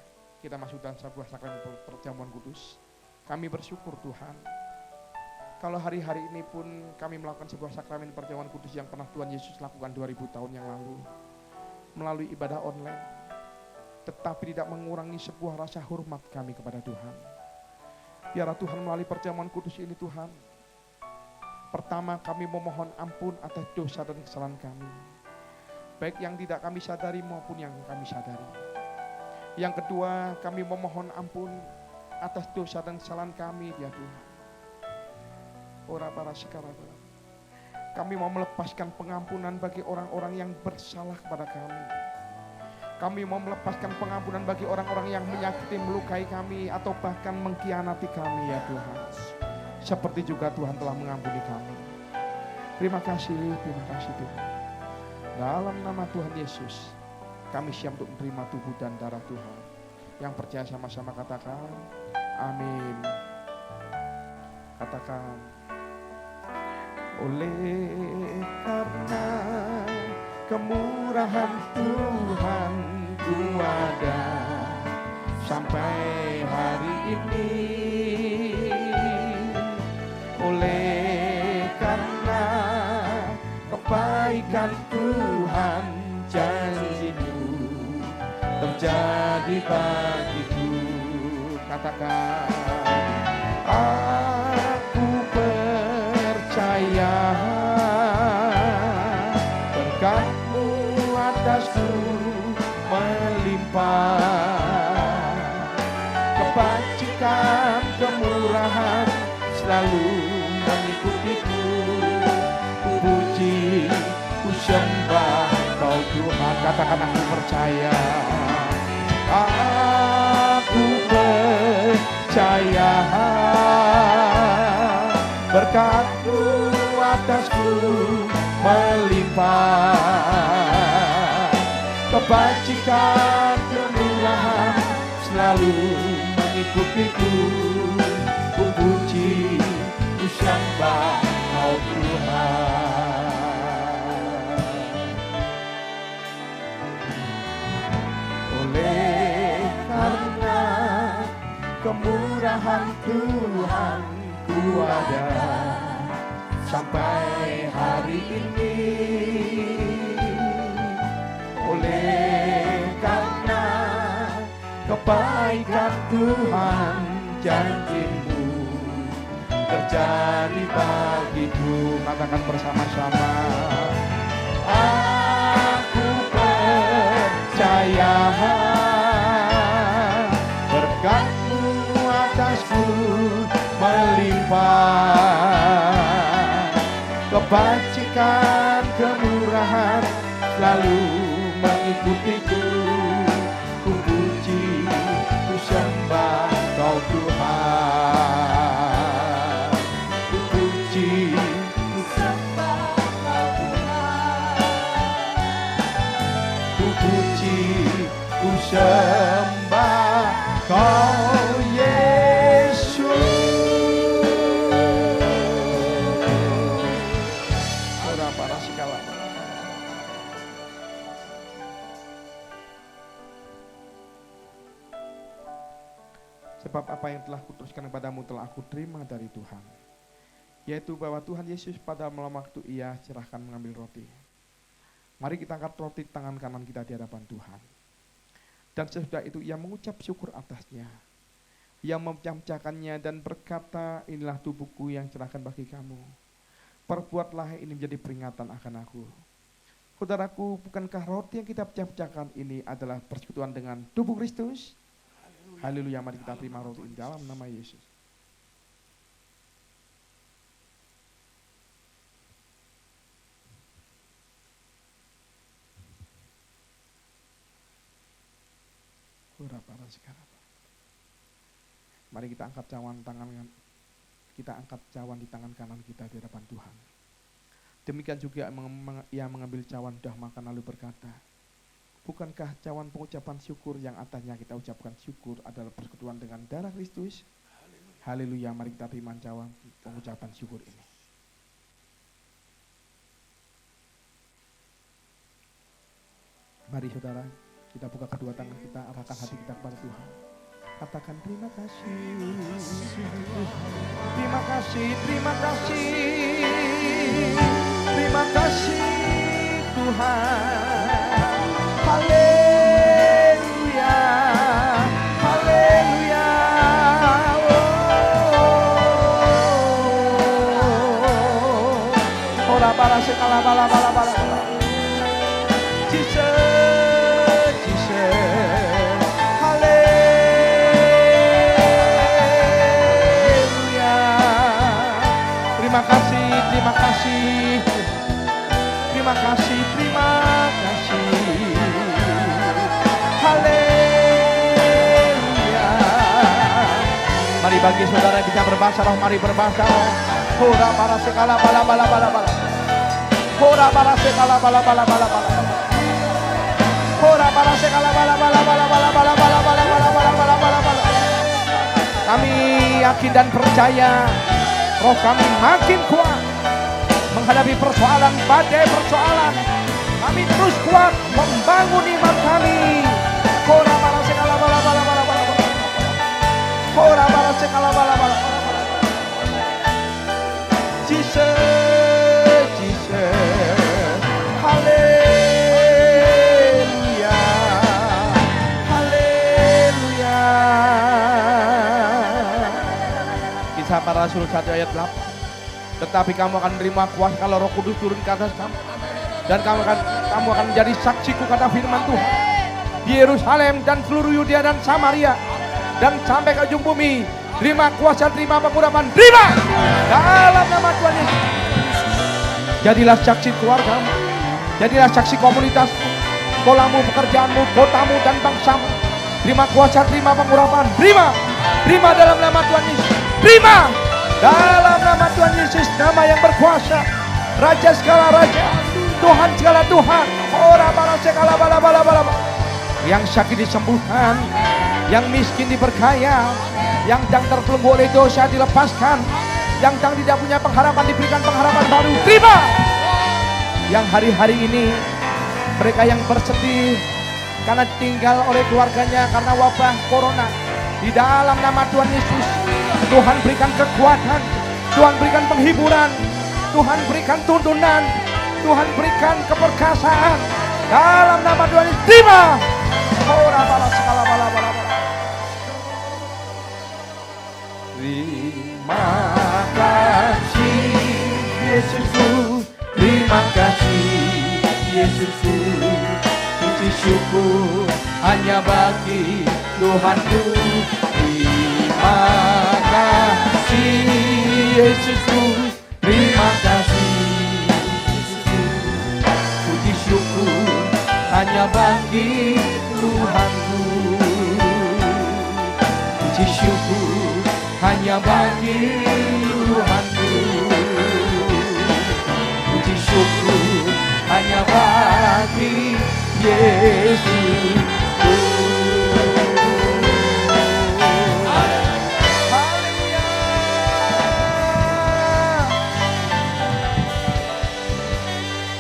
kita masuk dalam sebuah sakramen perjamuan kudus. Kami bersyukur Tuhan, kalau hari-hari ini pun kami melakukan sebuah sakramen perjamuan kudus yang pernah Tuhan Yesus lakukan 2000 tahun yang lalu, melalui ibadah online, tetapi tidak mengurangi sebuah rasa hormat kami kepada Tuhan. Biarlah Tuhan melalui perjamuan kudus ini Tuhan, pertama kami memohon ampun atas dosa dan kesalahan kami, baik yang tidak kami sadari maupun yang kami sadari. Yang kedua, kami memohon ampun atas dosa dan kesalahan kami ya Tuhan. Ora para sekarang, kami mau melepaskan pengampunan bagi orang-orang yang bersalah kepada kami. Kami mau melepaskan pengampunan bagi orang-orang yang menyakiti, melukai kami, atau bahkan mengkhianati kami ya Tuhan. Seperti juga Tuhan telah mengampuni kami. Terima kasih Tuhan. Dalam nama Tuhan Yesus, kami siap untuk menerima tubuh dan darah Tuhan. Yang percaya sama-sama katakan, amin. Katakan, oleh karena kemurahan Tuhan ku ada sampai hari ini. Oleh karena kebaikan Tuhan, janji-Mu terjadi bagiku. Katakan, aku percaya berkat-Mu atasku melimpah, kebajikan kemurahan selalu mengikutiku. Ku puji, ku sembah Kau Tuhan. Katakan aku percaya. Aku percaya berkat-Mu atasku melimpah, kebajikan kemurahan selalu mengikutiku. Ku puji, ku sembah Kau Tuhan. Oleh karena kemurahan Tuhan ku ada sampai hari ini. Oleh karena kebaikan Tuhan, janji-Mu terjadi bagiku. Katakan bersama-sama. Aku percaya berkat-Mu atasku melimpah, kebajikan kemurahan selalu mengikutiku. Ku puji, ku sembah Kau Tuhan. Ku puji, ku sembah Kau Tuhan. ku puji, ku sembah Kau Yesus. Ora para segala. Sebab apa yang telah kuteruskan kepadamu telah aku terima dari Tuhan, yaitu bahwa Tuhan Yesus pada malam waktu Ia serahkan mengambil roti. Mari kita angkat roti tangan kanan kita di hadapan Tuhan. Dan sesudah itu Ia mengucap syukur atasnya. Ia memecah-mecahkannya dan berkata, inilah tubuhku yang serahkan bagi kamu. Perbuatlah ini menjadi peringatan akan aku. Saudaraku, bukankah roti yang kita pecah-pecahkan ini adalah persekutuan dengan tubuh Kristus? Haleluya, mari kita terima roti ini dalam nama Yesus. Mari kita angkat cawan di tangan kanan kita di hadapan Tuhan. Demikian juga Ia mengambil cawan dah makan lalu berkata, bukankah cawan pengucapan syukur yang atasnya kita ucapkan syukur adalah persekutuan dengan darah Kristus? Haleluya, mari kita terima cawan pengucapan syukur ini. Mari saudara, kita buka kedua tangan kita, arahkan hati kita kepada Tuhan. Katakan terima kasih. Terima kasih, terima kasih. Terima kasih Tuhan. Haleluya. Haleluya. Ora para sekala bala bala bala. Jesus, Jesus. Haleluya. Terima kasih, terima kasih. Terima kasih, terima kasih. Haleluya. Mari bagi saudara yang bisa berbahasa roh, mari berbahasa roh. Ora para sekala bala bala bala bala. Ora para sekala bala bala bala bala. Ora para sekala bala bala bala bala bala bala bala bala bala bala bala bala. Kami yakin dan percaya roh kami makin kuat menghadapi persoalan, badai persoalan. Kami terus kuat membangun iman kami. Ora para sekala bala bala bala bala bala. Ora para sekala bala bala bala. Jesus, Jesus. Haleluya. Haleluya. Kisah para Rasul 1 ayat 8. Tetapi kamu akan menerima kuasa kalau Roh Kudus turun ke atas kamu. Dan kamu akan menjadi saksiku, kata firman Tuhan, di Yerusalem dan seluruh Yudea dan Samaria dan sampai ke ujung bumi. Terima kuasa, terima pengurapan, terima dalam nama Tuhan Yesus. Jadilah saksi keluargamu, jadilah saksi komunitasmu, sekolamu, pekerjaanmu, kotamu dan bangsamu. Terima kuasa, terima pengurapan, terima dalam nama Tuhan Yesus. Terima dalam nama Tuhan Yesus, nama yang berkuasa, Raja segala raja, Tuhan segala Tuhan. Ora bara segala bala bala bala. Yang sakit disembuhkan, yang miskin diberkaya, yang sedang terbelenggu oleh dosa dilepaskan, yang sedang tidak punya pengharapan diberikan pengharapan baru. Terima. Yang hari-hari ini mereka yang bersedih karena tinggal oleh keluarganya karena wabah corona, di dalam nama Tuhan Yesus, Tuhan berikan kekuatan, Tuhan berikan penghiburan, Tuhan berikan tuntunan, Tuhan berikan keperkasaan dalam nama Tuhan Yesus. Terima. Ora bala skala bala bala bala. Terima kasih Yesusku, terima kasih Yesusku. Puji syukur hanya bagi Tuhanku. Terima kasih Yesusku, terima kasih Yesusku. Puji syukur hanya bagi Tuhanku. Puji syukur hanya bagi Tuhanku. Puji syukur hanya bagi Yesus. Haleluya.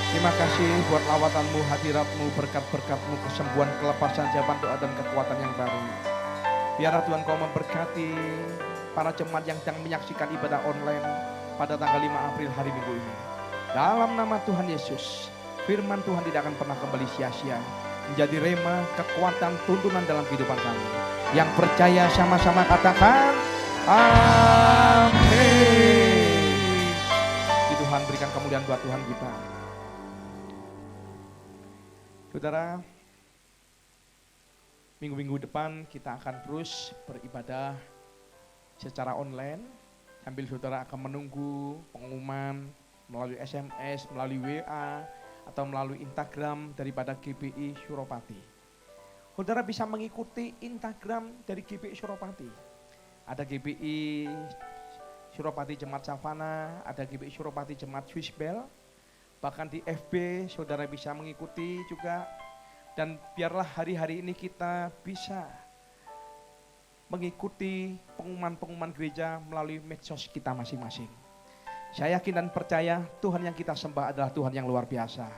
Terima kasih buat lawatanmu, hadiratmu, berkat-berkatmu, kesembuhan, kelepasan, jawaban doa dan kekuatan yang baru. Biarlah Tuhan kau memberkati para jemaat yang sedang menyaksikan ibadah online pada tanggal 5 April hari Minggu ini. Dalam nama Tuhan Yesus, firman Tuhan tidak akan pernah kembali sia-sia. Menjadi rema, kekuatan, tuntunan dalam kehidupan kami. Yang percaya sama-sama katakan, amin. Di Tuhan berikan kemuliaan buat Tuhan kita. Saudara, minggu-minggu depan kita akan terus beribadah secara online. Sambil saudara akan menunggu pengumuman melalui SMS, melalui WA, atau melalui Instagram daripada GBI Suropati. Saudara bisa mengikuti Instagram dari GBI Suropati. Ada GBI Suropati Jemaat Savana, ada GBI Suropati Jemaat Swiss Bell. Bahkan di FB saudara bisa mengikuti juga. Dan biarlah hari-hari ini kita bisa mengikuti pengumuman-pengumuman gereja melalui medsos kita masing-masing. Saya yakin dan percaya Tuhan yang kita sembah adalah Tuhan yang luar biasa.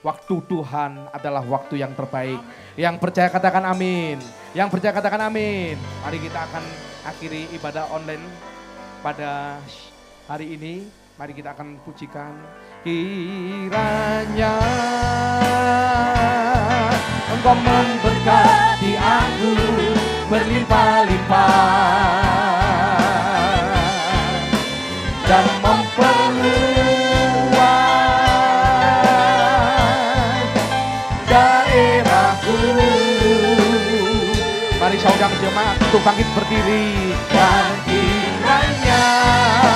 Waktu Tuhan adalah waktu yang terbaik. Yang percaya katakan amin. Yang percaya katakan amin. Mari kita akan akhiri ibadah online pada hari ini. Mari kita akan pujikan. Kiranya Engkau memberkati aku berlimpah-limpah dan memperluas daerahku. Mari saudara jemaat untuk bangkit berdiri. Dan kiranya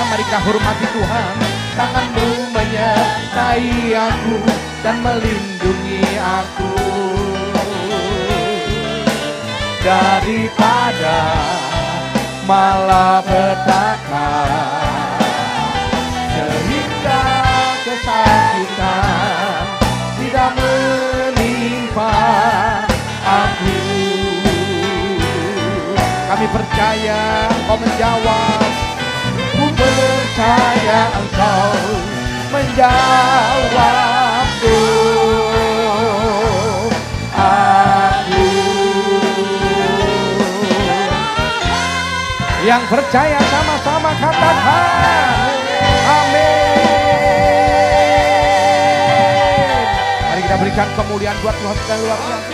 mari kita hormati Tuhan. Tangan-Mu menyertai aku dan melindungi aku daripada malapetaka, sehingga kesakitan tidak menimpa aku. Kami percaya Engkau menjawab. Ku percaya Engkau menjawab aku. Yang percaya sama-sama katakan amin. Mari kita berikan kemuliaan buat Tuhan yang luar biasa.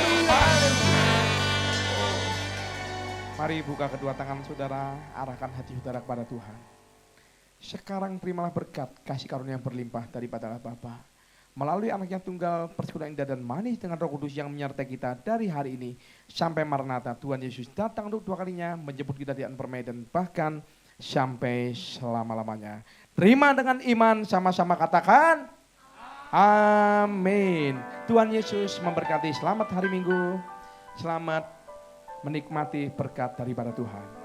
Mari buka kedua tangan saudara, arahkan hati saudara kepada Tuhan. Sekarang terimalah berkat kasih karunia yang berlimpah daripada Allah Bapa melalui anak yang tunggal, persekutuan indah dan manis dengan Roh Kudus yang menyertai kita dari hari ini sampai Maranatha. Tuhan Yesus datang untuk dua kalinya menjemput kita di permai dan bahkan sampai selama-lamanya. Terima dengan iman, sama-sama katakan amin. Tuhan Yesus memberkati. Selamat hari Minggu, selamat menikmati berkat daripada Tuhan.